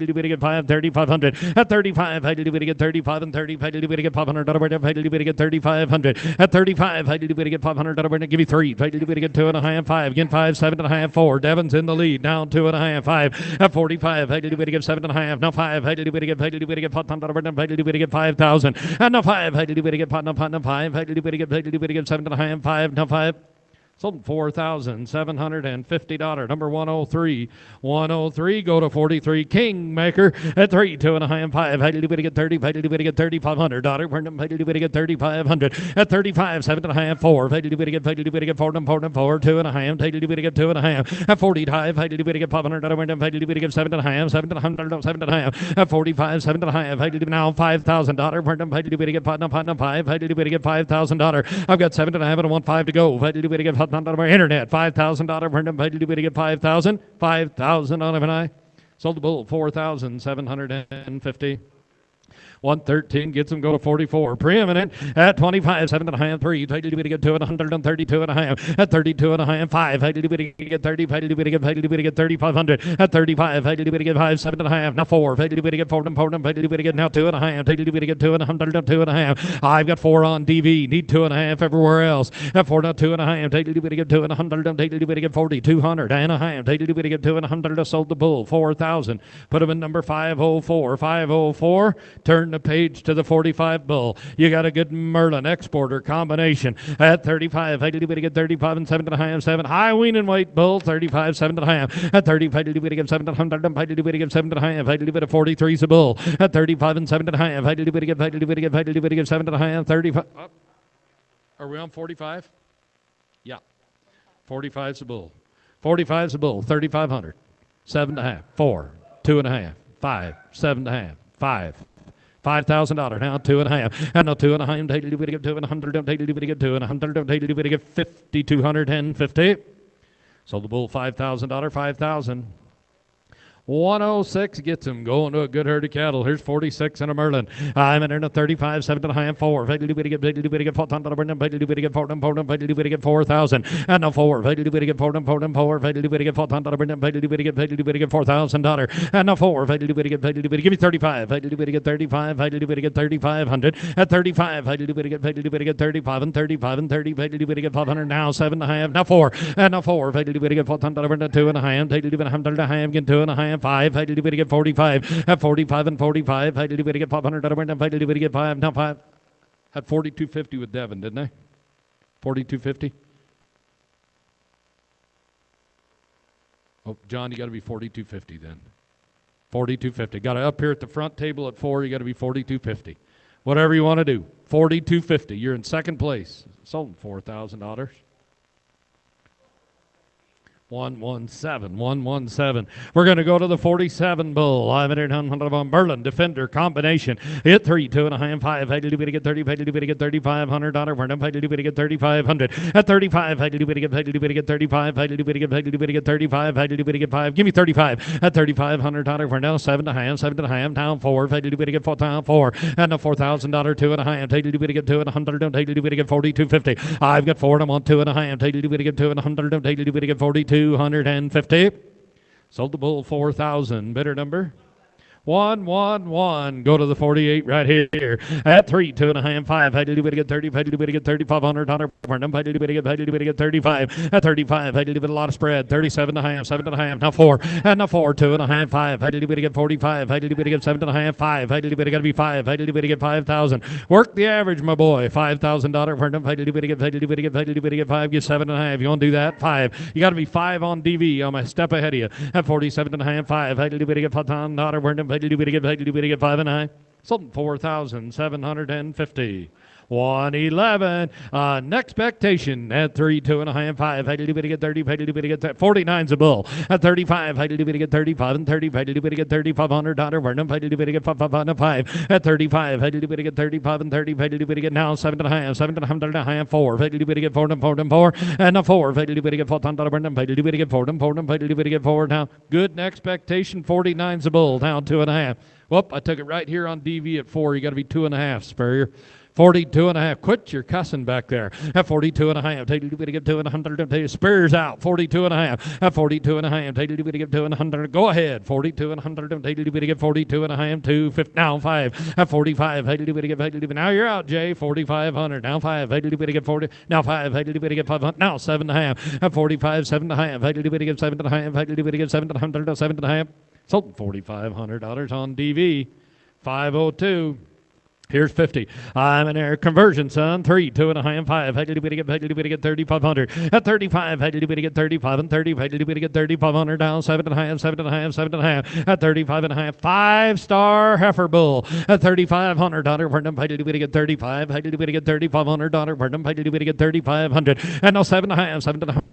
get 5, 3,500. At 35, paid to get 35 and 30. Paid to get $500. Paid to get 3,500. At 35, paid to get $500. Give me 3. Paid to get 2.5, 5. Again 5, 7.5, 4. Devin's in the lead. Down 2.5, 5. At 45, paid to get 7.5. Now 5. Paid to get $500. Paid to get 5,000. And now 5. Paid to get 5. Paid to get 7.5, 5. Now 5. Sold $4,750. Number 103. 103, go to 43. Kingmaker at 3, 2 and a half, 5. How did you get 30? How did you get $3,500? How did you get 3,500? At 35, 7 and a half, 4. How did you get 4, 4, 2 and a half. How did you get 2 and a half? At 45, how did you get $500? How did you get 7 and a half, 7 and a half, 7 and a half. At 45, 7 and a half. How did you now $5,000? How did you get 5? How did you get $5,000? I've got 7 and a half and I want 5 to go. How did you get internet? $5,000. How did you get 5,000? 5,000 on it. Sold the bull 4,750. 113 gets him go to 44. Preeminent at 25, 7 and a half, 3. How did you get 2 and 132 and a half? At 32 and a half, 5. How did you get 30? How did you get 3,500? At 35, how did you get 5, 7 and a half? Now 4. How did you get 4? How did you get now 2 and a half? How did you get 2 and 102 and a half? I've got 4 on DV. Need 2 and a half everywhere else. At 4, now 2 and a half. How did you get 2 and 100? How did you get 40? 200 and a half. How did you get 2 and 100? Sold the bull 4,000. Put him in number 504. 504. Turn the page to the 45 bull. You got a good Merlin exporter combination at 35. How did you get 35 and 7 and a half? 7. High wean and weight bull 35, 7 and a half. At 35, how did you get 7 and 100? How did you get 7 and a half? How did you get 43 is a bull at 35 and 7 and a half? How did you get 7 and a half? 35. Are we on 45? Yeah. 45 is a bull. 45 is a bull. 3,500. 7 and a half. 4. 2 and a half. 5. 7 and a half. 5. $5,000 now 2 and a half, and now 2 and a half. How did you get 2 and 100? How did you get 2 and 100? How did you get 5,250? Sold the bull $5,000. 5,000. 106 gets him going to a good herd of cattle. Here's 46 and a Merlin. I'm in a 35, 7 and a half, 4. How did you get 4,000? How did you get 4,000? And now 4. How did you get 4,000? How did you get 4,000? How did you get $4,000? And now 4. How did you get? Give me 35. How did you get 35? How did you get 3,500? At 35, how did you get 35 and 35 and 30? How did you get 500? Now 7 and a half. Now 4. And now 4. How did you get 4,000? 2 and a half. How did you get 100 and a half? Get 2 and a half. 5. How did you get 45? At 45 and 45. How did you get 500? How did you get 5? Now 5. Had 4,250 with Devin, didn't I? 4,250. Oh, John, you got to be 4,250 then. 4,250. Got to up here at the front table at 4. You got to be 4,250. Whatever you want to do. 4,250. You're in second place. Sold $4,000. 117. We're going to go to the 47 bull. I'm at Merlin Defender combination. Hit 3, 2 and a half, 5. How did you get 30? How did you get $3,500? How did you get 3,500? At 35, how did you get 35? How did you get 35? How did you get 5? Give me 35. At $3,500, we're now 7 and a half, 7 and a half, down 4. How did you get 4? And a $4,000, 2 and a half. How did you get 2 and 100? How did you get 4,250? I've got 4 and I'm on 2 and a half. How did you get 2 and 100? How did you get 4,250? Sold the bull 4,000. Bidder number 111. Go to the 48 right here. At 3, 2 and a half, 5. How did you get 30? How did you get $3,500? How did you get 35? At 35, how did you get a lot of spread? 37 and a half, 7 and a half. Now 4. And now 4, 2 and a half, 5. How did you get 45? How did you get 7 and a half, 5? How did you get to be 5? How did you get 5,000? Work the average, my boy. $5,000. How did you get 5? Get 7 and a half. You want to do that? 5. You got to be 5 on DV. I'm a step ahead of you. At 47 and a half, 5. How did you get $5,000? How did you get 5 and a half? Sold 4,750. 111. Expectation at 3, 2 and a half, 5. How did you get 30? How did you get 49's a bull. At 35, how did you get 35 and 30? How did you get $3,500? How did you get 5? At 35, how did you get 35 and 30? How did you get now 7 and a half, 7 and a half, 4. How did you get 4 and 4 and 4? And a 4. How did you get $4,000? How did you get 4 and 4 and how did you get 4 now? Good expectation. 49's a bull. Down 2 and a half. Whoop, I took it right here on DV at 4. You got to be 2 and a half, Spurrier. 42 and a half. Quit your cussing back there. At 42 and a half. How did you get 2 and 100? Spears out. 42 and a half. At 42 and a half. How did you get 2 and 100? Go ahead. 42 and 100. How did you get 42 and a half? 250. Now 5. At 45. How did you get? Now you're out, Jay. 4,500. Now 5. How did you get 40? Now 5. How did you get 500? Now 7 and a half. At 45. 7 and a half. How did you get 7 and a half? How did you get 700? 7 and a half. Sold $4,500 on DV. 502. Here's 50. I'm in there. Conversion, son. 3, 2 and a half, 5. Had to do it again. Had to do it again. 3,500. At 35. Had to do it again. 35 and 30. Had to do it again. 3,500 down. 7 and a half. 7 and a half. 7 and a half. At 35 and a half. 5-star heifer bull. At $3,500. For them. Had to do it again. 35. Had to do it again. $3,500. For them. Had to do it again. 3,500. And now 7 and a half. 7 and a half.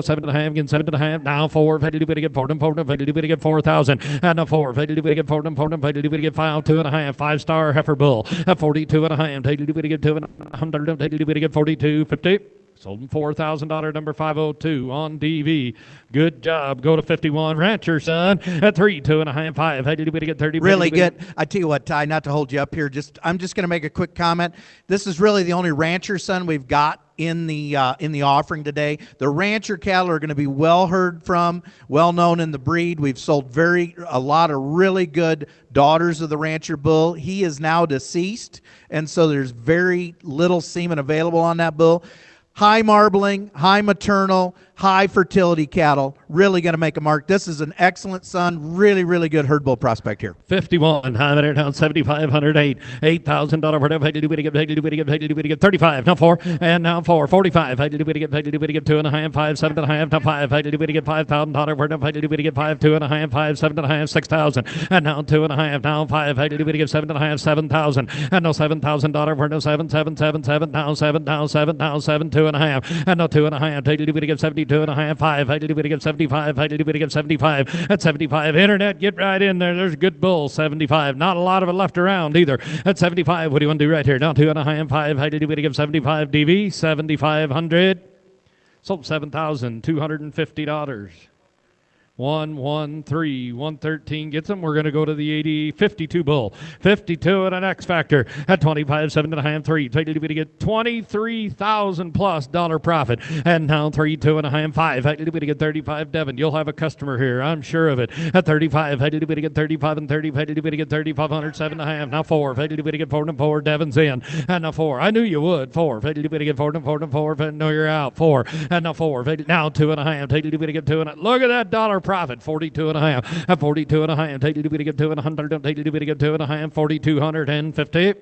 7 and a half. Again. 7 and a half. Now 4. Had to do it again. For them. For them. Had to do it again. 4,000. And now 4. Had to do it again. For them. For them. Had to do it again. 5. 2 and a half. 5-star heifer bull. At 42 and a half. Take it again. 2 and 100. Take it again. 42.50. Sold him $4,000, number 502 on DV. Good job. Go to 51. Rancher, son. At 3, 2 and a half, 5. Had to do it again. 30. Really good. I tell you what, Ty, not to hold you up here. I'm just going to make a quick comment. This is really the only Rancher son we've got in the offering today. The Rancher cattle are going to be well heard from, well known in the breed. We've sold a lot of really good daughters of the Rancher bull. He is now deceased, and so there's very little semen available on that bull. High marbling, high maternal, high fertility cattle. Really going to make a mark. This is an excellent son. Really, really good herd bull prospect here. 51. I'm at down 7,500. $8,000. Whatever. Had to do it again. Had to do it again. Had to do it again. 35. Now 4. And now 4. 45. Had to do it again. Had to do it again. 2 and a half. 5. 7 and a half. Now 5. Had to do it again. $5,000. Whatever. Had to do it again. 5. 2 and a half. 5. 7 and a half. 6,000. And now 2 and a half. Now 5. Had to do it again. 7 and a half. 7,000. And now $7,000. Where no 7. 7. 7. 7. Now 7. Now 7. Now 7. 2 and a half. And now 2 and a half. Had to do it again. 72 and a half. 5. Had to do it again. 75. Had to do it again. 75. At 75. Internet, get right in there. There's a good bull. 75. Not a lot of it left around either. At 75. What do you want to do right here? Now 2 and a half. 5. Had to do it again. 75. DV. 7,500. Sold $7,250. 113, 113 gets them. We're going to go to the 80, 52 bull. 52 and an X Factor at 25, 7 and a half, 3. Take it to get $23,000 plus dollar profit. And now 3, 2 and a half, 5. Had to do it again. 35, Devin. You'll have a customer here. I'm sure of it. At 35, had to do it again. 35 and 30. Had to do it again. 3,500, 7 and a half. Now 4. Had to do it again. 4 and 4. Devin's in. And now 4. I knew you would. 4. Had to do it again. 4 and 4 and 4. No, you're out. 4. And now 4. Now 2 and a half. Take it to again. 2 and a. Look at that dollar profit. 42 and a half. At 42 and a half. Take it to again. 2 and 100. Take it to again. 2 and a half. 4,250.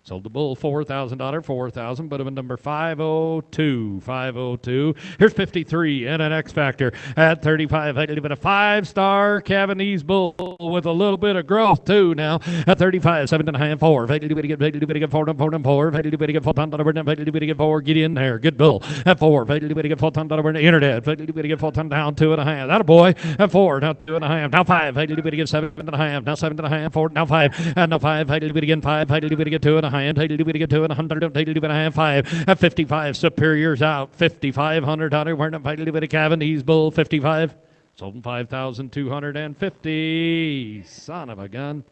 Sold the bull $4,000, 4,000, but of a number 502, 502. Here's 53 and an X Factor at 35. I did a 5-star Cavanese bull with a little bit of growth too. Now at 35, 7 and a half, 4. If I did it again, 4, 4, 4. If I did it again, $4,000. If I did it again, 4. Get in there, good bull at 4. If I did it again, $4,000 internet. If I did it again, $4,000 down 2 and a half. That a boy at 4. Now 2 and a half. Now 5. I did it again, 7 and a half. Now 7 and a half. 4. Now 5. And now 5. I did it again, 5. I did it again, 2 and a half. Take it again, 2 and 100. Take it again, 1.5. 5 at 55. Superior's out. $5,500. We're not fighting a Cavanese bull. 55. Sold him 5,250. Son of a gun.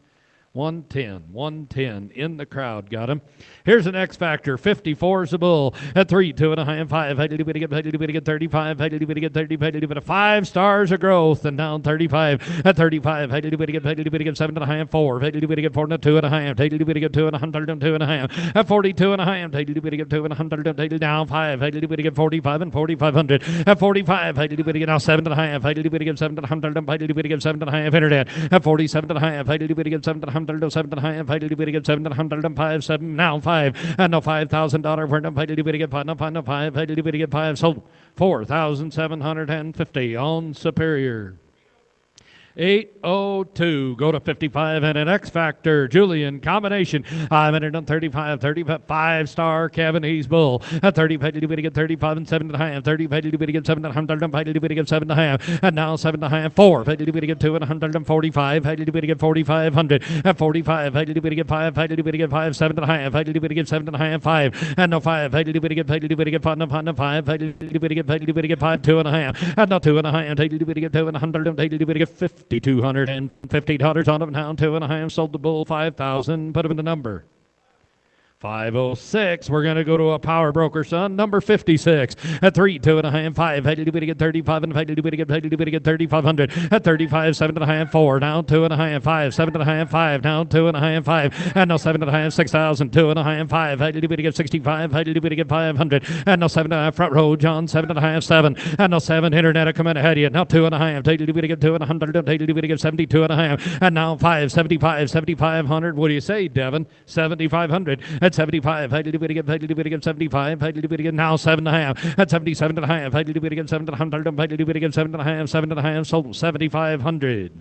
110 in the crowd. Got him. Here's an X Factor. 54 is the bull at 3, 2 and a half, 5. Had to do it again. 35. Had to do it again. 30. Had to do it 5 stars of growth and down 35 at 35. Had to do it again. 7 and a half, 4. Had to do it again. 4 and 2 and a half. Had to do it again. 2 and 100 and 2 and a half at 42 and a half. Had to do it again. 2 and 100 and take it down 5. Had to do it again. 45 and 4,500 at 45. Had to do it again. Now 7 and a half. Had to do it again. 7 and 100. Had to do it again. 7 and a half. Internet at 47 and a half. Had to do it again. 7 and 100. 7 and a half. I did it again. 7 and 105. 7 now 5 and now $5,000. We're not. I did it again. 5 now 5. I did it again. 5 sold 4,750 on Superior. 802. Go to 55 and an X Factor. Julian combination. I'm in it on 35. 5-star Cavanese bull at 30. Had to do it again. 35 and 7 and a half. 30. Had to do it again. 7 and 100. Had to do it again. 7 and a half. And now 7 and a half. 4. Had to do it again. 2 and 145. Had to do it again. 4,500 at 45. Had to do it again. 5. Had to do it again. 5. 7 and a half. Had to do it again. 7 and a half. 5 and now 5. Had to do it again. Had to do it again. 5 and 5. Had to do it again. Had to do it again. 5. 2 and a half. And now 2 and a half. Had to do it again. 2 and 100. Had to do it again. $5,250 on them now. 2 and a half. Sold the bull 5,000. Put him in the number 506. We're going to go to a power broker, son. Number 56 at 3, 2.5, 5. Had to do it again, 35, and had to do it again, 3,500 at 35, 7.5, 4. Down 2.5, 5, 7.5, 5. Down 2.5, 5. And now 7.5, 6,000, 2.5, 5. Had to do it again, 65. Had to do it again, 500. And now 7.5, front row, John, 7.5, 7. And now 7, internet coming ahead of you. Now 2.5. Had to do it again, 2.100. Had to do it again, 72.5. And now 5, 75, 7,500. What do you say, Devin? 7,500. At 75, had to do it again, had to do it again, 75, had to do it again, now 7.5, at 77.5, had to do it again, 700, had to do it again, 7.5, 7.5, sold 7,500.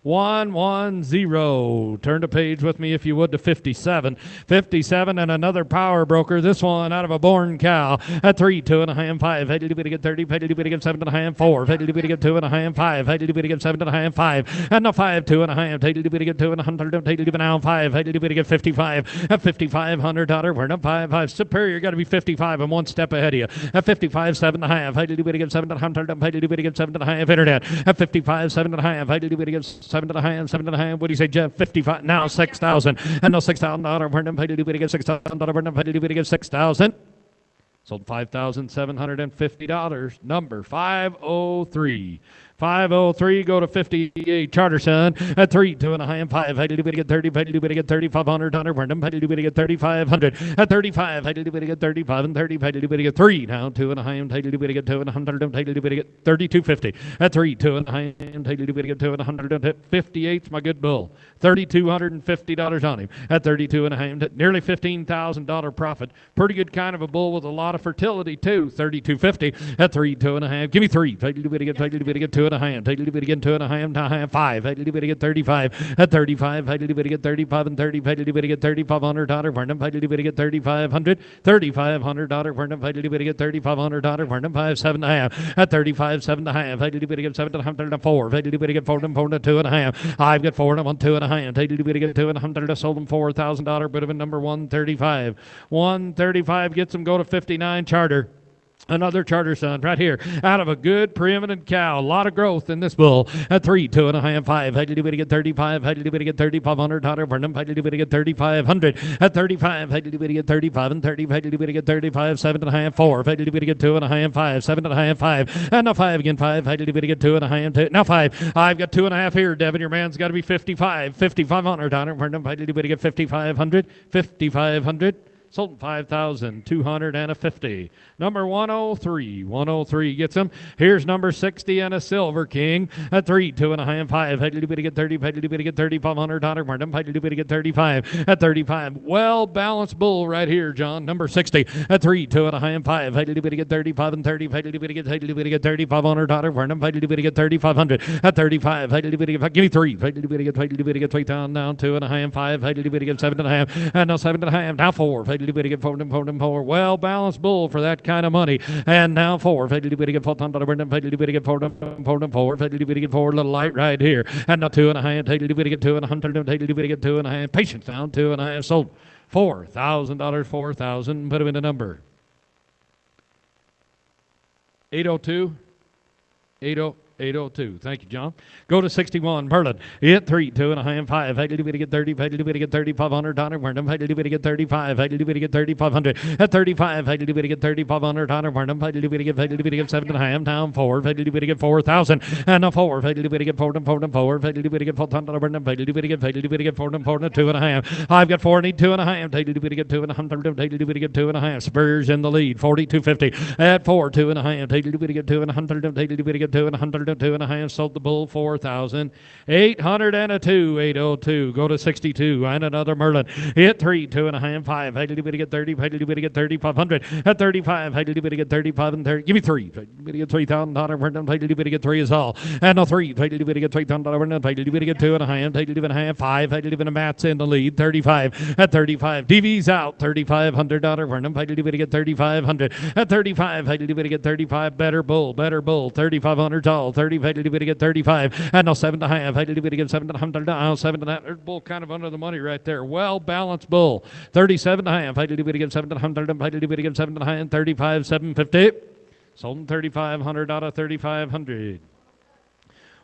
110. Turn the page with me, if you would, to 57. 57 and another power broker. This one out of a born cow at 3, 2.5, 5. Had to do it again, 30. Had to do it again, 7.5, 4. Had to do it again, 2.5, 5. Had to do it again, 7.5, 5. And now 5, 2.5. Had to do it again, 2.100. Had to do it now 5. Had to do it again, 55. At $5,500. We're up 5. Superior got to be 55 and one step ahead of you. At 55, 7.5. Had to do it again, 700. Had to do it again, 7.5. Internet. At 55, 7.5. Had to do it again, 7.5, 7.5. What do you say, Jeff? 55. Now 6,000. And now $6,000. We're going to do it again, $6,000. We're going to do it again, 6,000. Sold $5,750. Number 503. 503, go to 58. Charter, son, at 3, 2.5, 5. Had to do it again, 30. Had to do it again, 3,500. Had to do it again, 3,500. At 35, had to do it again, 35 and 30. Had to do it again, 3. Now 2.5. Had to do it again, 200. Had to do it again, 3,250. At 3, 2.5. Had to do it again, 200. 58's my good bull. $3,250 on him. At 32.5, nearly $15,000 profit. Pretty good kind of a bull with a lot of fertility too. 32.50 at 3, 2.5. Give me 3. Had to do it again, 2.5. Had to do it again, 2.5. 5. Had to do it again, 35. At 35, had to do it again, 35 and 30. Had to do it again, $3,500. Had to do it again, 3,500. $3,500. Had to do it again, $3,500. 7.5. At 35, 7.5. Had to do it again, 7.4. Had to do it again, 4 to 2.5. I've got 4 and 1, 2.5. Had to do it again, 200. I sold them $4,000. Bit of a number 135. 135 gets them, go to 59. Charter. Another charter, son, right here, out of a good preeminent cow. A lot of growth in this bull. At 3, 2.5, 5. Had to do it again, 35. Had to do it again, 3,500. Had to do it again, 3,500. At 35, had to do it again, 35 and 30. Had to do it again, 35. 7.5, 4. Had to do it again, 2.5, 5. 7.5, 5. And now 5 again, 5. Had to do it again, 2.5. 2. Now 5. I've got 2.5 here, Devin. Your man's got to be 55. 5,500. Had to do it again, 5,500. 5,500. Sold 5,250. Number 103. 103 gets him. Here's number 60 and a Silver King at 3, 2.5, 5. Had to do it again, 30. Had to do it again, 3,500. Had to do it again, 35. At 35. Well balanced bull right here, John. Number 60 at 3, 2.5, 5. Had to do it again, 35 and 30. Had to do it again, 3,500. Had to do it again, 3,500. At 35. Had to do it again. Give me 3. Had to do it again. Had to do it again. 3 down, 2.5, 5. Had to do it again, 7.5. And now 7.5. Now 4. Had to do it again, 4. Well balanced bull for that kind of money. And now 4. Had to do it again, 400. Had to do it again, 4. Had to do it again, 4. Little light right here. And now 2.5. Had to do it again, 200. Had to do it again, 2.5. Patience down, 2.5. Sold $4,000. 4,000. Put him in a number. 802. 802. Thank you, John. Go to 61. Merlin. Hit 3, 2.5, 5. Had to do it again, 30. Had to do it again, 3,500. Had to do it again, 35. Had to do it again, 3,500. At 35. Had to do it again, 3,500. Had to do it again. Had to do it again, 7.5. Down 4. Had to do it again, 4,000. And now 4. Had to do it again, 4. Had to do it again, 400. Had to do it again. Had to do it again, 4. 2.5. I've got 4. Need 2.5. Had to do it again, 200. Had to do it again, 2.5. Spurs in the lead. 42.50. At 4. 2.5. Had to do it again, 200. Had to do it again, 200. 2.5. Sold the bull 4,800 and a 2. 802. Go to 62. And another Merlin. Hit 3, 2.5, 5. Had to do it again, 30. Had to do it again, 3,500. At 35. Had to do it again, 35 and 30. Give me 3. Had to do it again, $3,000. Had to do it again, 3 is all. And no 3. Had to do it again, $3,000. Had to do it again, 2.5. Had to do it again, 5. Had to do it again, Matt's in the lead. 35. At 35. DV's out. $3,500. Had to do it again, 3,500. At 35. Had to do it again, 35. Better bull. 3,500 all. 30. Had to do it again, 35. And now 7.5. Had to do it again, 700. Now 7.5. There's bull kind of under the money right there. Well balanced bull. 37.5. Had to do it again, 700. Had to do it again, 7.5. 35. 750. Sold him 3,500 out of 3,500.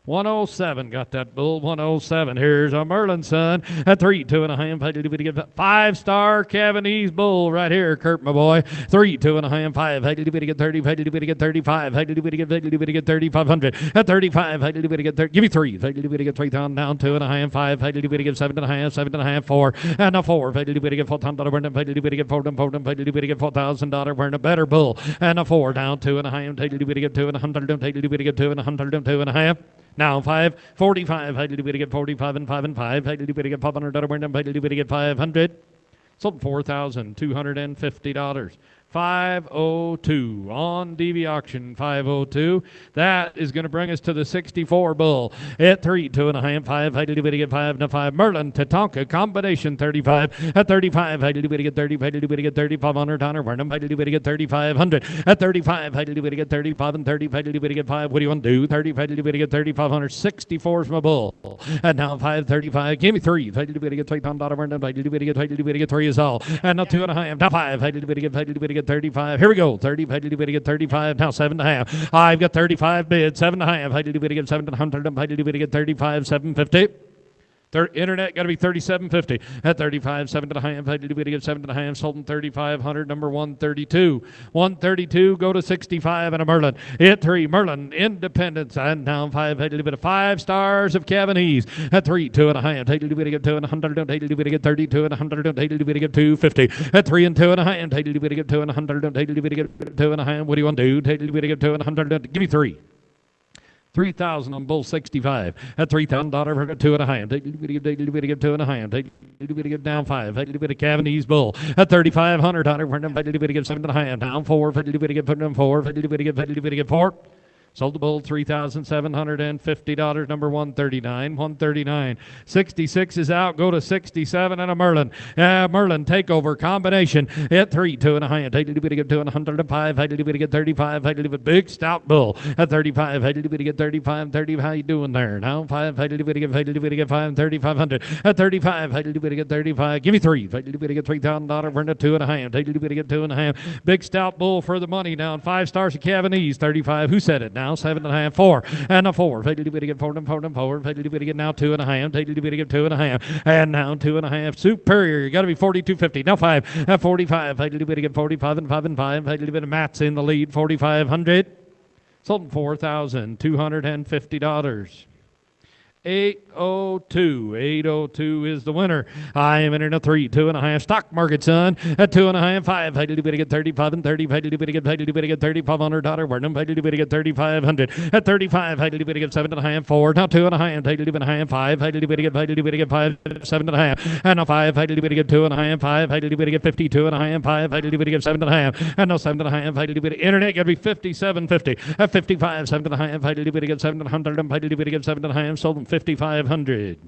107, got that bull, 107. Here's a Merlin, son, at 3, 2.5. 5-star Cavanese bull right here, Kurt, my boy. 3, 2.5, 5. 30, 35. 3,500. At 35, give me 3. 3,000 down, 2.5, 5. 7.5, 7.5, 4. And a 4. $4,000, wearing a better bull. And a 4 down, 2.5. 2.5. Now 5, 45. How did you get 45 and 5 and 5? How did you get $500? How did you get 500? Sold $4,250. 502 on DV auction. 502. That is going to bring us to the 64 bull at 3, 2.5, 5. How did you get 5 and 5? Merlin Tatanka combination 35 at 35. How did you get 30? How did you get 3,500? Donner Burnham. How did you get 3,500 at 35? How did you get 35 and 30? How did you get 5? What do you want to do? 30. How did you get 3,500? 64 is my bull. And now 535. Give me 3. How did you get $3,000? How did you get 3 is all. And now 2.5. Now 5. How did you get 35. Here we go. 30. How did you get 35? Now 7.5. I've got 35 bids. 7.5. How did you get 700? How did you get 35? 750. Internet got to be 37.50 at 35. 7.5. How did you get 7.5? Sold in 3,500. Number 132. 132. Go to 65 and a Merlin. At 3. Merlin Independence and now 5. How did you get 5 stars of Cavanese at 3. 2.5. How did you get 200? How did you get 32 and 100? How did you get 250 at 3 and 2.5? How did you get 200? How did you get 2.5? What do you want to do? How did you get 200? Give me 3. 3,000 on bull 65 at $3,000 for 2.5. Take 2.5. Down 5. Take a Cavanese bull at $3,500 for 7.5. Down 4. Put them 4. 4. Sold the bull $3,750. Number 139. 139. 66 is out. Go to 67 and a Merlin. Merlin takeover combination at 3. 2.5. How did you get 205? How did you get 35? How did you get big stout bull at 35? How did you get 35? 30. How you doing there? Now 5. How did you get 5? 3,500 at 35. How did you get 35? Give me 3. How did you get $3,000 for 2.5? How did you get 2.5? Big stout bull for the money down. 5 stars of Cavanese. 35. Who said it now? 7.5, 4, and a 4. How did you get 4? How did you get now 2.5? How did you get 2.5? And now 2.5. Superior. You got to be 42.50. Now 5 at 45. How did you get 45 and 5 and 5? How did you get Matt's in the lead? 4,500. Sold $4,250. 802. 802 is the winner. I am in a 3, 2.5 stock market, son. At 2.5, 5. How did you get 35 and 30? How did you get $3,500? Where how did you get 3,500? At 35, how did you get 7.5? 4. Now 2.5. How did you get 5? How did you get 5? 7.5. And now 5. How did you get 2.5? 5. How did you get 52.5? 5. How did you get 7.5? And now 7.5. How did you get internet? Got to be 57.50. At 55, 7.5. How did you get 700? How did you get 7.5? Sold them 5,500.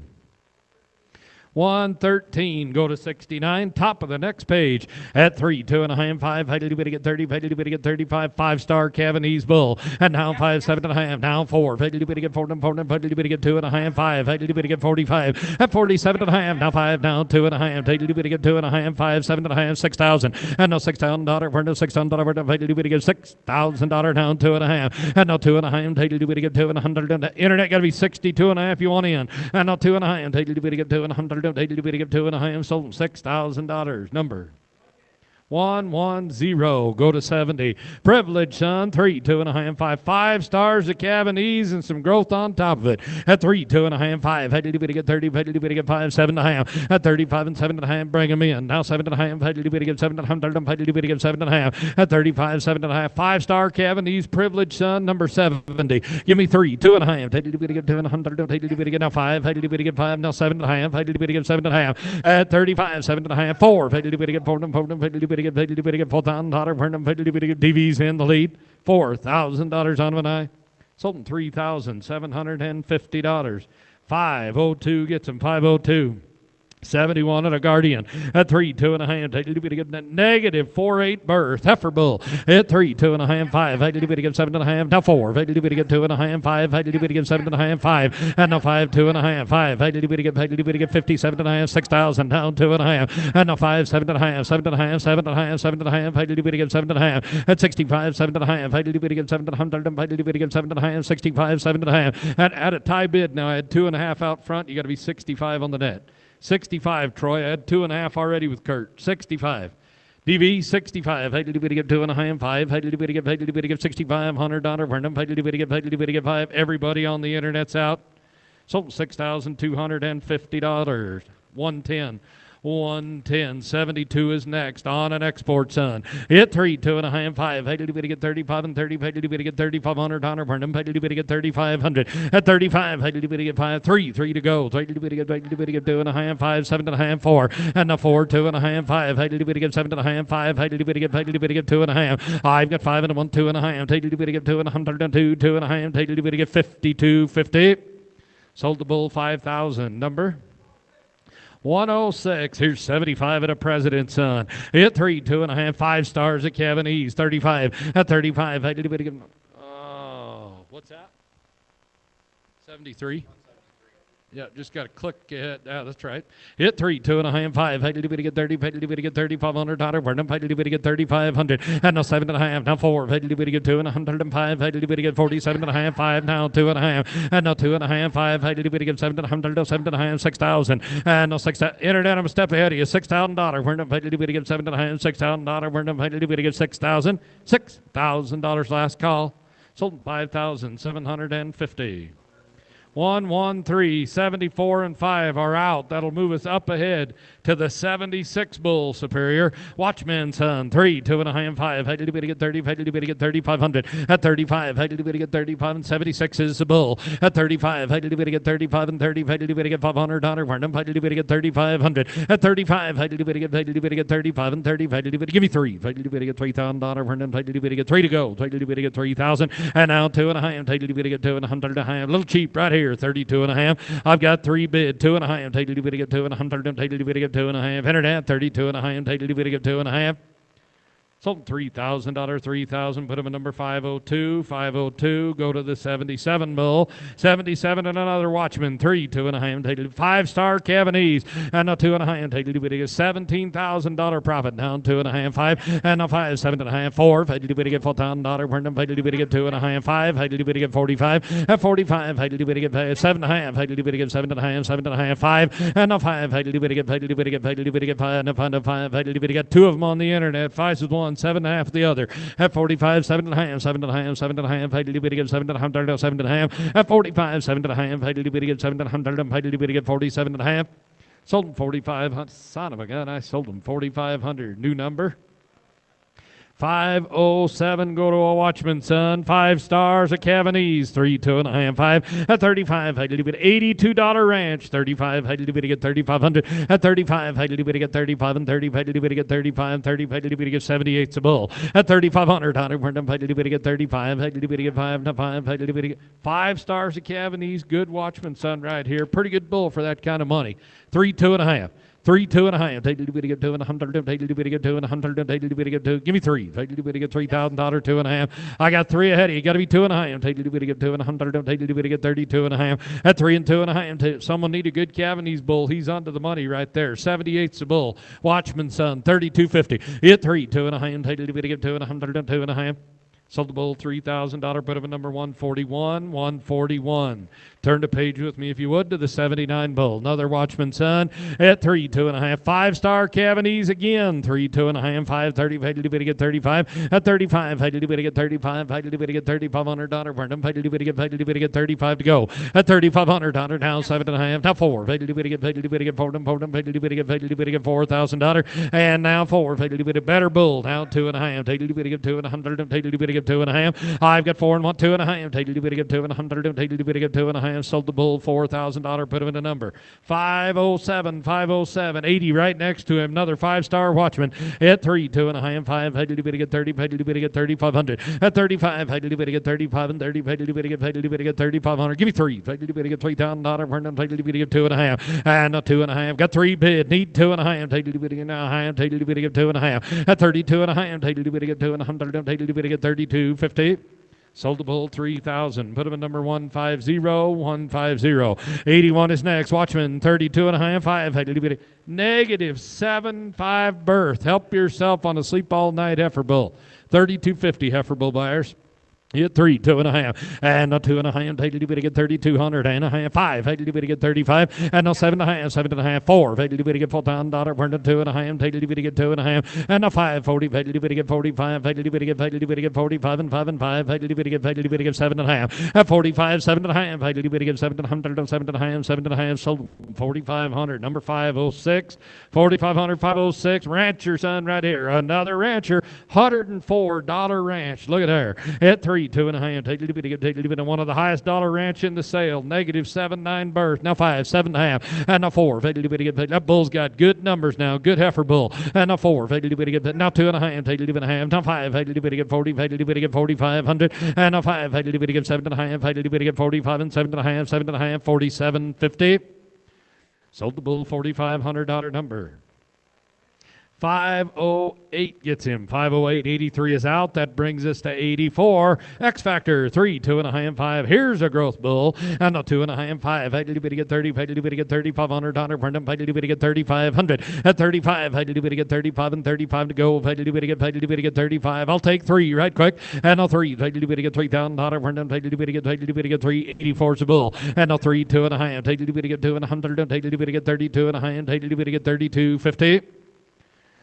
113. Go to 69. Top of the next page at 3, 2.5, 5. How did you get 30? How did you get 35? 5-star Cavanese bull. And now 5, 7.5. Now 4. How did you get 4? How did you get 2.5? 5. How did you get 45? At 47.5. Now 5. Now 2.5. How did you get 2.5? 5, 7.5. 6,000. And now $6,000. Where no $6,000? How did you get $6,000? Now 2.5. And now 2.5. How did you get 200? Internet got to be 62.5. You want in. And now 2.5. How did you get 200? How did you get 2.5? Sold $6,000. Number 110. Go to 70. Privilege, son. 3, 2.5, 5. 5 stars of Cavanese and some growth on top of it. At 3, 2.5, 5. How did you get 30? How did you get 5? 7.5. At 35 and 7.5. Bring them in. Now 7.5. How did you get 700? How did you get 7.5? At 35, 7.5. 5-star Cavanese. Privilege, son. Number 70. Give me 3, 2.5. How did you get 200? How did you get now 5? How did you get 5? Now 7.5. How did you get 7.5? At 35, 7.5. 4. How did you get 4? How did you get $4,000? DV's in the lead. $4,000 on an eye. Sold him $3,750. 502 gets him 502. 71 at a Guardian at 3, 2.5. Take a little bit to get that negative 4.8 berth. Heifer Bull at 3, 2.5, 5. Take a little bit to get 7.5. Now 4. Take a little bit to get 2.5, 5. Take a little bit to get 7.5, 5. And now 5, 2.5, 5. Take a little bit to get 57.5, 6,000. Down 2.5. And now 5, 7.5, 7.5, 7.5, 7.5. Take a little bit to get 7.5. At 65, 7.5. Take a little bit to get 700. Take a little bit to get 7.5, 65, 7.5. At a tie bid now, I had 2.5 out front. You got to be 65 on the net. 65, Troy. I had 2.5 already with Kurt. 65. DV, 65. Hey, did we get 2.5? 5. Hey, did we get $6,500? Vernon, hey, did we get 5? Everybody on the internet's out. Sold $6,250. 110. 110. 72 is next on an export, son. Hit 3, 2.5, 5. Hey, did we get 35 and 30? Hey, did we get $3,500? Vernon, hey, did we get 3,500? At 35, hey, did we get 5? 3 to go. 3 did we get 2.5, 5, 7.5, 4. And a 4, 2.5, 5. Hey, did we get 7.5, 5. Hey, did we get 2.5? I've got 5 and a 1, 2.5. Hey, did we get 202, 2.5. Hey, did we get 52.50? Sold the bull 5,000. Number 106. Here's 75 at a President's Son. Hit 3, 2.5, 5 stars at Kevin East. 35 at 35. Hey, did we get? Oh, what's that? 73. Yeah, just got to click ahead. Yeah, that's right. Hit 3, 2.5, 5. Hey, did we get 30? Hey, did we get $3,500? Vernon, hey, did we get 3,500? And now 7.5. Now 4. Hey, did we get 205? Hey, did we get 47.5? 5. Now 2.5. And now 2.5. 5. Hey, did we get 700? 7.5. 6,000. And now 6,000. Internet, I'm a step ahead of you. $6,000. Vernon, hey, did we get 7.5? $6,000. Vernon, hey, did we get 6,000? $6,000 last call. Sold 5,750. 113, 74 and 5 are out. That'll move us up ahead to the 76 bull, Superior. Watchman Son, 3, 2.5, 5. Hey, did we get 30? Hey, did we get 3,500? At 35, hey, did we get 35 and 76 is the bull. At 35, hey, did we get 35 and 30? Hey, did we get $500? Vernon, hey, did we get 3,500? At 35, hey, did we get 35 and 30? Hey, did we give me 3? Hey, did we get $3,000? Vernon, hey, did we get 3 to go? Hey, did we get 3,000? And now 2.5. Hey, did we get 200? A little cheap right here. 32.5. I've got 3 bid. 2.5. Take did we get 200? Take did we get 2.5? Internet 32.5. Take did we get 2.5? Sold $3,000, 3,000. Put him at number 502. 502. Go to the 77 bull. 77 and another Watchman. 3, 2.5. Take 5-star Kevin East. And now 2.5. Take did we get $17,000 profit. Down 2.5. 5. And now 5. 7.5. 4. Take did we get $4,000. Vernon, take did we get 2.5. 5. Take did we get 45. At 45. Take did we get 7.5. Take did we get 7.5. 7.5. 5. And now 5. Take did we get 5. Take did we get 5. And 5. Take did we get 2 of them on the internet. 5 is 1. 7.5 the other. At 45, 7.5, 7.5, 7.5. Hey, did we get 7.5? 7.5. At 45, 7.5. Hey, did we get 7.5? Hey, did we get 47.5? Sold them 4,500. Son of a gun, I sold them 4,500. New number 507. Go to a Watchman Son. 5 stars at Cavanese. 3, 2.5, 5. At 35, hey, did we get $82 ranch. 35, hey, did we get 3,500. At 35, hey, did we get 35 and 30. Hey, did we get 35, 30. Hey, did we get 78 a bull. At 3,500. Hey, did we get 35. Hey, did we get 5 to 5. Hey, did we get 5 stars at Cavanese. Good Watchman Son right here. Pretty good bull for that kind of money. 3, 2.5. 3, 2.5. Take did we get 200? Take did we get 200? Take did we get 2? Give me 3. Take did we get $3,000? 2.5. I got 3 ahead of you. Got to be 2.5. Take did we get 200? Take did we get 32.5? At 3 and 2.5. Someone need a good Cavanese bull. He's onto the money right there. 78's a bull. Watchman Son. 32.50. Hit 3, 2.5. Take did we get 200? 2.5. Sold the bull $3,000. Put him at number 141. 141. Turn the page with me, if you would, to the 79 bull. Another Watchman Son at 3, 2.5. 5-star Cavanese again. 3, 2.5. 5, 30. Hey, did we get 35? At 35. Hey, did we get 35? Hey, did we get $3,500? Vernon, hey, did we get 35 to go? At $3,500. Now 7.5. Now 4. Hey, did we get 4? Hey, did we get $4,000? And now 4. Hey, did we get a better bull? Now 2.5. Hey, did we get 200? Hey, did we get give 2.5. I've got 4 and 1, 2.5. Take it, give 2.5. Take it, give 2.5. Sold the bull, $4,000. Put him in a number. 507, 507, 80 right next to him. Another 5-star watchman at 3, 2.5, 5. Had to get 30. Had to get 3,500. At 35, had to get 35 and 30. Had to get 3,500. Give me 3. Had to get $3,000. Had to get 2.5 and a 2.5. Got 3 bid. Need 2.5. Had to get now high. Had to get 2.5. At 32.5. Had to get 2.5. Had to get 32.50. Sold the bull, 3,000. Put him in number 150, 150. 81 is next. Watchman, 32.5, 5. -7.5 berth. Help yourself on a sleep all night heifer bull. 32.50 heifer bull buyers. Hit 3, 2.5, and a 2.5. Take it to get 3,200 and a half. 5. Take it to get 35, and a 7.5, 7.5. 4. Take it to get $4,000. We're 2.5. Take it to get 2.5, and a 5. 40. Take it to get 45. Take it to get 45 and 5 and 5. Take it to get 7.5. At 45, 7.5. Take it to get 700, 7.5, 7.5. Sold 4,500. Number 506, 4,500, 506. Rancher son right here. Another rancher, $104 ranch. Look at there. At 3. 2.5. Take it to one of the highest dollar ranch in the sale. -7.9 berth. Now 5, 7.5, and a 4. That bull's got good numbers now. Good heifer bull. And a 4. Now 2.5. Take it to half. Now 5. Take it to get 40. Take it to get 4,500. And a 5. Take it to get 7.5. Take it to get 45 and 7.5. 7.5. 47.50. Sold the bull, $4,500 number. 508 gets him. 508, 83 is out. That brings us to 84. X Factor, 3, 2.5, 5. Here's a growth bull. And a 2.5, 5. I did get 30. I did get $3,500. Brendan, I did get 3,500. At 35, I did get 35 and 35 to go. I did get 35. I'll take 3 right quick. And a 3. I did get $3,000. Brendan, I did get 384 is a bull. And a 3, 2.5. I did get 200. I did get 32.5. I did get 32.50.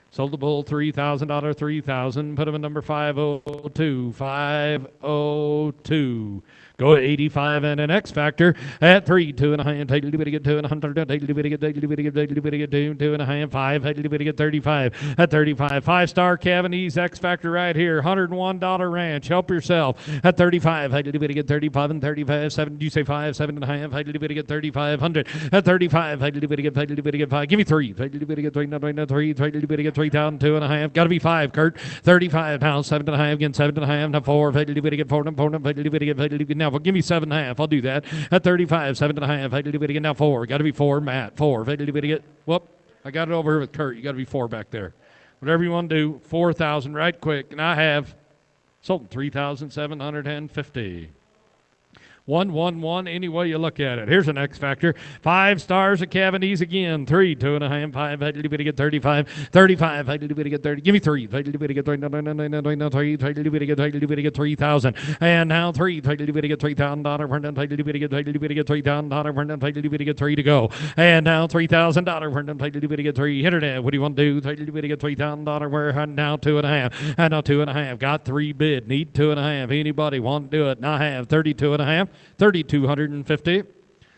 Sold the bull, $3,000, 3,000. Put him in number 502, 502. Go to 85 and an X Factor at 3, 2.5. Take it to get 200. Take it to get 2.5. 5. Take it to get 35. At 35, 5-star Cavanese X Factor right here. $101 ranch. Help yourself. At 35, take it to get 35 and 35. 7. You say 5, 7.5. Take it to get 3,500. At 35, take it to get 5. Give me 3. Take it to get 3. No, 3. Take it to get 3,000. 2.5. Got to be 5, Kurt. 35 pounds. 7.5 again. 7.5. Now 4. Take it to get 4. Take it to get now. Well, give me 7.5. I'll do that. At 35, 7.5. I did it again. Now 4. Got to be 4, Matt. 4. I did it again. Whoop. I got it over here with Kurt. You got to be 4 back there. Whatever you want to do. 4,000 right quick. And I have sold 3,750. 111 any way you look at it. Here's an X Factor. 5 stars of Cavanese again. 3, 2.5, 5. I did it get 35. 35. I did it get 30. Give me 3. I did it get 3. No, 3. I did it get 3,000. And now 3. I did it get $3,000. I did it get $3,000. I did it get 3 to go. And now $3,000. I did it get 3. Internet. What do you want to do? I did it get $3,000. We're now 2.5. And now 2.5. Got 3 bid. Need 2.5. Anybody want to do it? And I have 32.5. 3,250.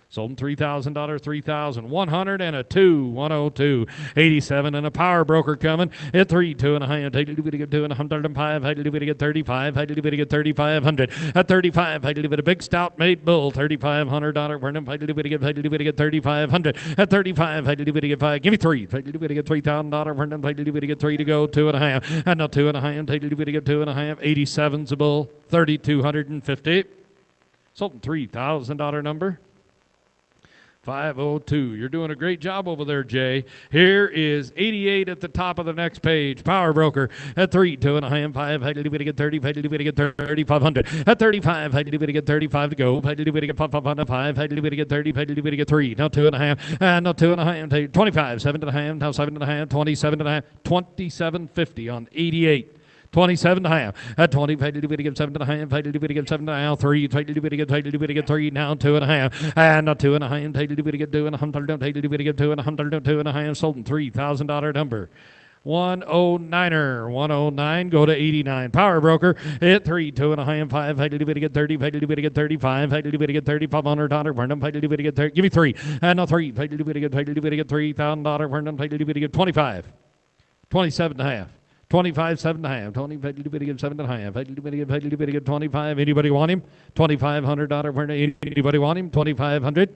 Sold them $3,000, 3,100 and a 2, 102, 87 and a power broker coming at 3, 2.5. Take it to get 205. I did it get 35. I did it get 3,500 at 35. I did it a big stout made bull $3,500. Burnham. I did it get 3,500 at 35. I did it get 5. Give me 3. I did it get $3,000. Burnham. I did it get 3 to go. 2.5 and now 2.5. Take it to get 2.5. 87's a bull 3,250. Sold $3,000 number. 502. You're doing a great job over there, Jay. Here is 88 at the top of the next page. Power broker at 3, 2.5, 5. I did it get 30. I did it get 3,500. At 35, I did it get 35 to go. I did it get 5. I did it get 30. I did it get 3. Now 2.5. And now 2.5. 25. 7.5. Now 7.5. 27.5. 27.50 on 88. 27.5 at 20. I did it get 7.5. I did it get 7. Now 3. I did it get 3. Now 2.5. And now 2.5. I did it get 200. I did it get 200. 2.5. Sold them $3,000 number. 109er, 109, go to 89. Power broker at 3, 2.5, 5. I did it get 30. I did it get 35. I did it get $3,500. Burnham. I did it get 30. Give me 3. And now 3. I did it get $3,000. Burnham. I did it get 25. 27.5. 25, 7.5. 20, 7.5. 25. Anybody want him? $2,500. Anybody want him? 2,500.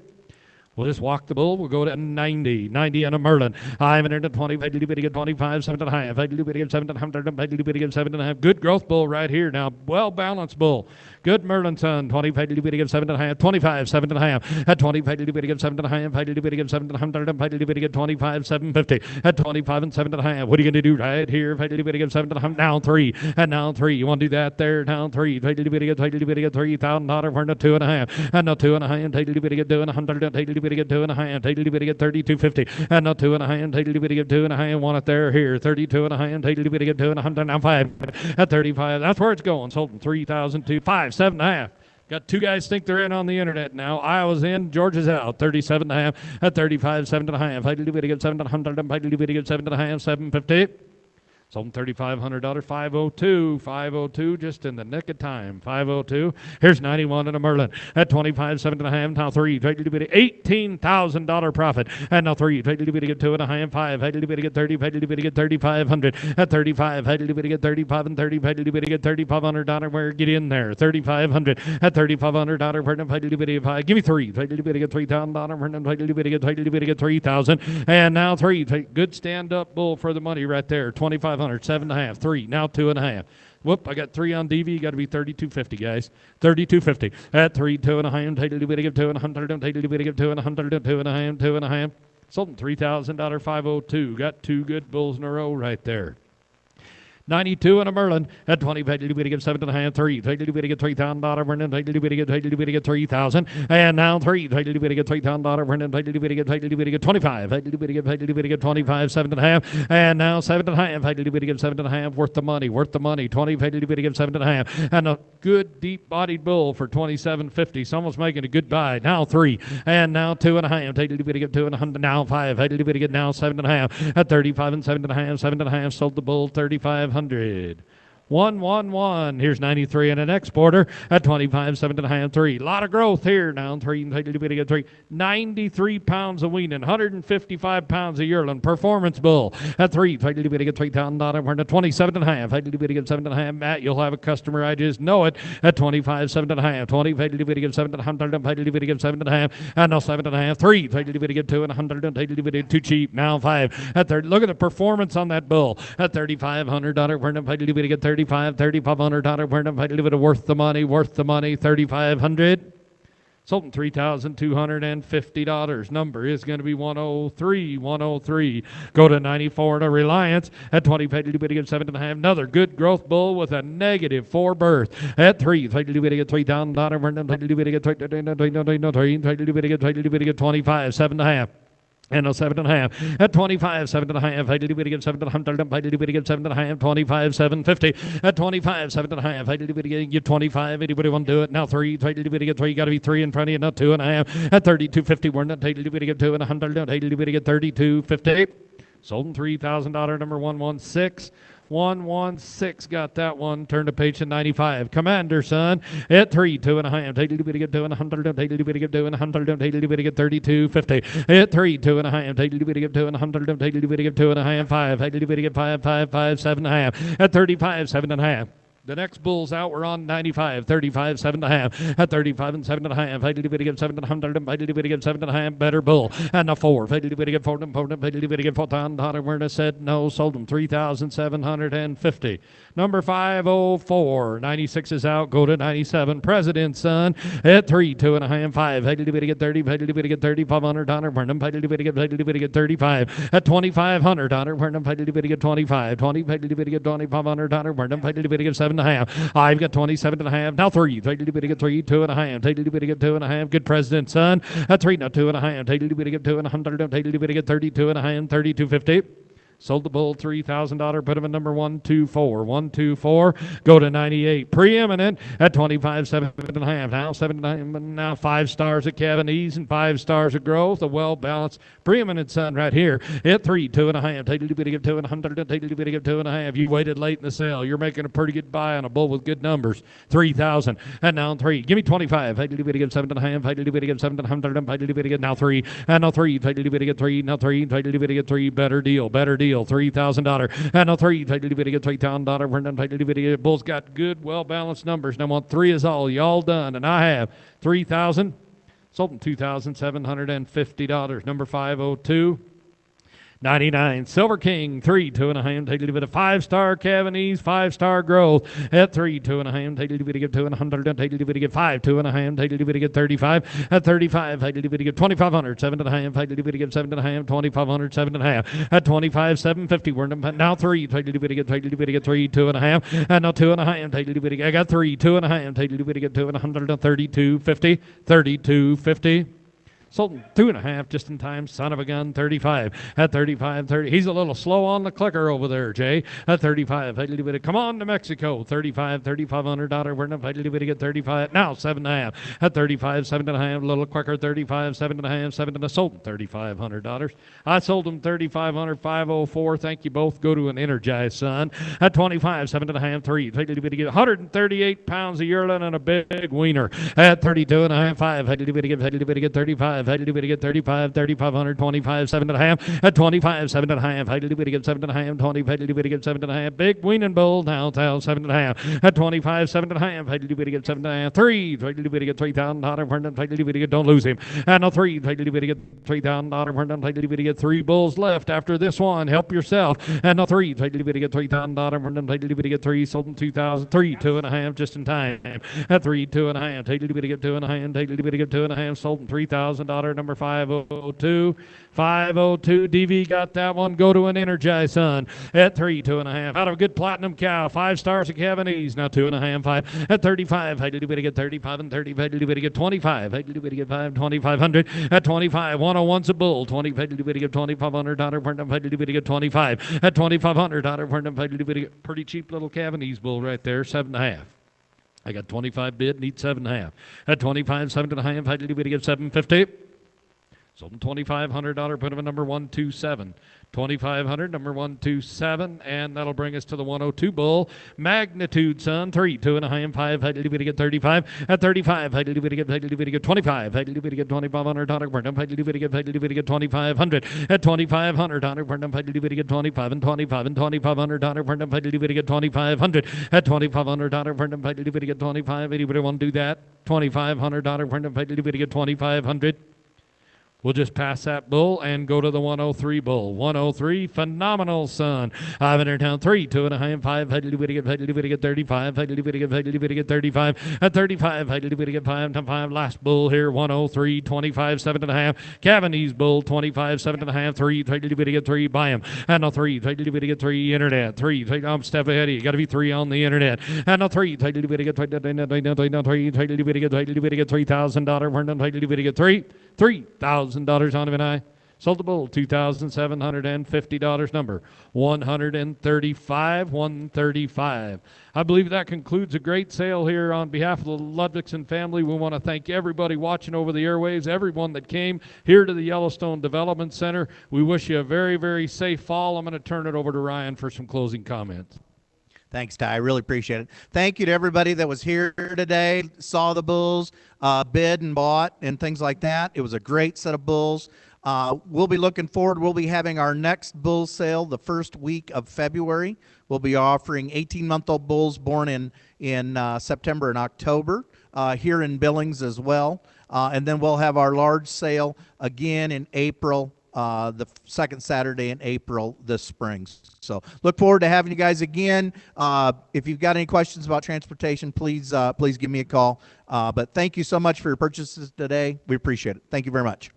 We'll just walk the bull. We'll go to 90. 90 on a Merlin. I'm in at 20. 25, 7.5. 7.5. Good growth bull right here now. Well balanced bull. Good Merlin son. 25, 7.5. 25, 7.5. At 25, 7.5. 25, 750. At 25 and 7.5. What are you going to do right here? 7.5. Now 3. And now 3. You want to do that there? Now 3. $3,000. We're at 2.5. And now 2.5. Doing 100. Get 2.5, 32.50, and not 2.5, 2.5, want it there, here, 32.5, 2.100, now 5, at 35, that's where it's going, sold them 3,002, 5, 7.5. Got two guys think they're in on the internet now. Iowa's in, Georgia's out, 37.5, at 35, 7.5, 700, 7.5, 750. Sold $3,500, 502, 502, just in the nick of time, 502. Here's 91 in a Merlin at 25, 7.5, now 3, $18,000 profit, and now 3, get 2.5, 5, get 30, get 3,500, at 35, get 35 and 30, get $3,500, where get in there, 3,500, at $3,500, where give me 3, get $3,000, get 3,000, and now 3, good stand-up bull for the money right there, 2,500. 7.5, 3, now 2.5. Whoop, I got 3 on DV. You got to be 32.50, guys. 32.50. At 3, 2.5, take a little bit of 200, take a little bit of 200, 2.5, 2.5. Sold them $3,000, 502. Got 2 good bulls in a row right there. 92 in a Merlin at 20, get 7.5, 3, get $3,000, Vernon, get 3,000, and now 3, get $3,000, Vernon, get 25, get 25, 7.5, and now 7.5, get 7.5, worth the money, 20, get 7.5, and a good deep-bodied bull for $27.50. Someone's making a good buy. Now 3, and now 2.5, get 200, now 5, get now 7.5, at 35 and 7.5, sold the bull 3,500. 111. Here's 93 and an exporter at 25, 7.5, 3. A lot of growth here now. 3, 93 pounds of weaning, 155 pounds of yearling. Performance bull at 3, get $3,000. We're at 27.5, get 7.5. Matt, you'll have a customer. I just know it. At 25, 7.5, 20, get 7.5, get 7.5, and now 7.5, 3, get 200, too cheap. Now 5 at 30. Look at the performance on that bull at $3,500. We're at get 35, $3,500. We're not worth the money, 3,500. Sold them $3,250. Number is going to be 103, 103. Go to 94 to Reliance at 20, get 7.5. Another good growth bull with a negative 4 birth at 3, get $3,000. We're not get 25, 7.5. And a 7.5 at 25, 7.5. I did get 700. I did get 7.5. 25, 750 at 25, 7.5. I did get 25. Anybody want to do it now? 3. I did get 3. Got to be 3 in front of you, not 2.5 at 32.50. We're not able to get 2 and 100. I did get 32.50. Sold them $3,000. Number 116. 116 got that one. Turn to page 95. Commander, son, at 3, 2.5. Take a little bit to get 200. Take a little bit to get 200. Take a little bit to get 32.50. At 3, 2.5. Take a little bit to get 200. Take a little bit to get 2.5. 5. Take a little bit to get 5, 7.5. At 35, 7.5. The next bulls out were on 95, 35, 7.5. At 35 and 7.5. I did get 700. I did get 7.5. Better bull. And a 4. I did get 4. I did get 4. Werner said no. Sold them 3,750. Number 504. 96 is out. Go to 97. President's son at 3, 2.5, 5. I did get 30. I did get $3,500. Werner. I did get 35. At $2,500. Werner. I did get 25. 20. I did get $2,500. Werner. I did get 7.5. I've got 27.5. Now 3. Take a little bit to get 3. 2.5. Take a little bit to get 2.5. Good president, son. At 3. Now 2.5. Take a little bit to get 200. Take a little bit to get 32.5. 32.50. Sold the bull $3,000. Put him at number 124. 124. Go to 98. Preeminent at 25, 7.5. Now 7.5. Now 5 stars of Cavanese and 5 stars of growth. A well-balanced preeminent son right here. At 3, 2.5. Take a little bit to get 200. Take a little bit to get 2.5. You waited late in the sale. You're making a pretty good buy on a bull with good numbers. 3,000. And now 3. Give me 25. Take a little bit to get 7.5. Take a little bit to get 700. Take a little bit to get now 3. And now 3. Take a little bit to get 3. Now 3. Take a little bit to get 3. Better deal. Better deal. deal, $3,000. And a 3, title to get $3,000. We're done, title to get. Bulls got good, well-balanced numbers. Now, 3 is all. Y'all done. And I have 3,000. Sold them $2,750. Number 502. 99 Silver King 3 2.5 take a little bit of 5-star Cavanese 5-star growth at 3 2.5 take a little bit to get 200 take a little bit to get 5 2.5 take a little bit to get 35 at 35 take a little bit to get 2,500 7.5 take a little bit to get 7.5 2,500 7.5 at 25 750 we're now 3 take a little bit to get 3 2.5 and now 2.5 take a little bit to get I got 3 2.5 take a little bit to get 232.50 32.50 Sold 2.5 just in time. Son of a gun, 35 at 35, 30. He's a little slow on the clicker over there, Jay. At 35, a little bit. Come on to Mexico. 35, $3,500. We're not a little bit to get 35. Now 7.5 at 35, 7.5. A little quicker. 35, 7.5, 7. Sold $3,500. I sold him 3,500, 504. Thank you both. Go to an Energized son. At 25, 7.5, 3. Take a little bit to get 138 pounds of yearling and a big wiener. At 32.5, 5. A little bit to get 35. Had to get 35, 3,500, 25, 7.5. At 25, 7.5. Had to get 7.5, 20. Had to get 7.5. Big weaning bull now, 7.5. At 25, 7.5. Had to get 7.5. 3. Had to get $3,000. Had to get don't lose him. And a 3. Had to get $3,000. Had to get 3 bulls left after this one. Help yourself. And a 3. Had to get $3,000. Had to get 3. Sold them 2,000. 3, 2.5 just in time. At 3, 2.5. Had to get 2.5. Had to get 2.5. Sold them $3,000. Number 502. 502. DV got that one. Go to an Energized son. At 3, 2.5. Out of a good platinum cow. 5 stars of Cavanese. Now 2.5, 5. At 35. Had to get 35 and 30. Had to get 25. Had to get 5, 2,500. At 25. 101's a bull. 20. Had to get $2,500. Had to get 25. At $2,500. Had to get pretty cheap little Cavanese bull right there. 7.5. I got 25 bid, need 7.5. At 25, 7.5, had to get 750. Sold them $2,500, put them at number 127. 2,500, number 127, and that'll bring us to the 102 bull. Magnitude, son, 3, 2.5, 5, had to get 35. At 35, had to get 25. Had to get $2,500. We're done. Had to get 2,500. At $2,500, we're done. Had to get 25 and 25 and $2,500. We're done. Had to get 2,500. At $2,500, we're done. Had to get 25. Anybody want to do that? $2,500. We're done. Had to get 2,500. We'll just pass that bull and go to the 103 bull. 103, phenomenal son. I've entered down 3, 2.5, 5. Had to get 35. Had to get 35. At 35, had to get 5. 5. Last bull here, 103, 25, 7.5. Cavanese bull, 25, 7.5. 3. Had to get 3. Buy him. And a 3. Had to get 3. Internet. 3. I'm step ahead of you. Got to be 3 on the internet. And a 3. Had to get 3. Had to get $3,000. We're done. Had to get 3. $3,000 on him and I. Sold the bull, $2,750. Number 135, 135. I believe that concludes a great sale here on behalf of the Ludvigson family. We want to thank everybody watching over the airwaves, everyone that came here to the Yellowstone Development Center. We wish you a very, very safe fall. I'm going to turn it over to Ryan for some closing comments. Thanks, Ty. I really appreciate it. Thank you to everybody that was here today, saw the bulls, bid and bought and things like that. It was a great set of bulls. We'll be looking forward. We'll be having our next bull sale the first week of February. We'll be offering 18-month-old bulls born in September and October here in Billings as well. And then we'll have our large sale again in April, the second Saturday in April this spring. So look forward to having you guys again. If you've got any questions about transportation, please give me a call. But thank you so much for your purchases today. We appreciate it. Thank you very much.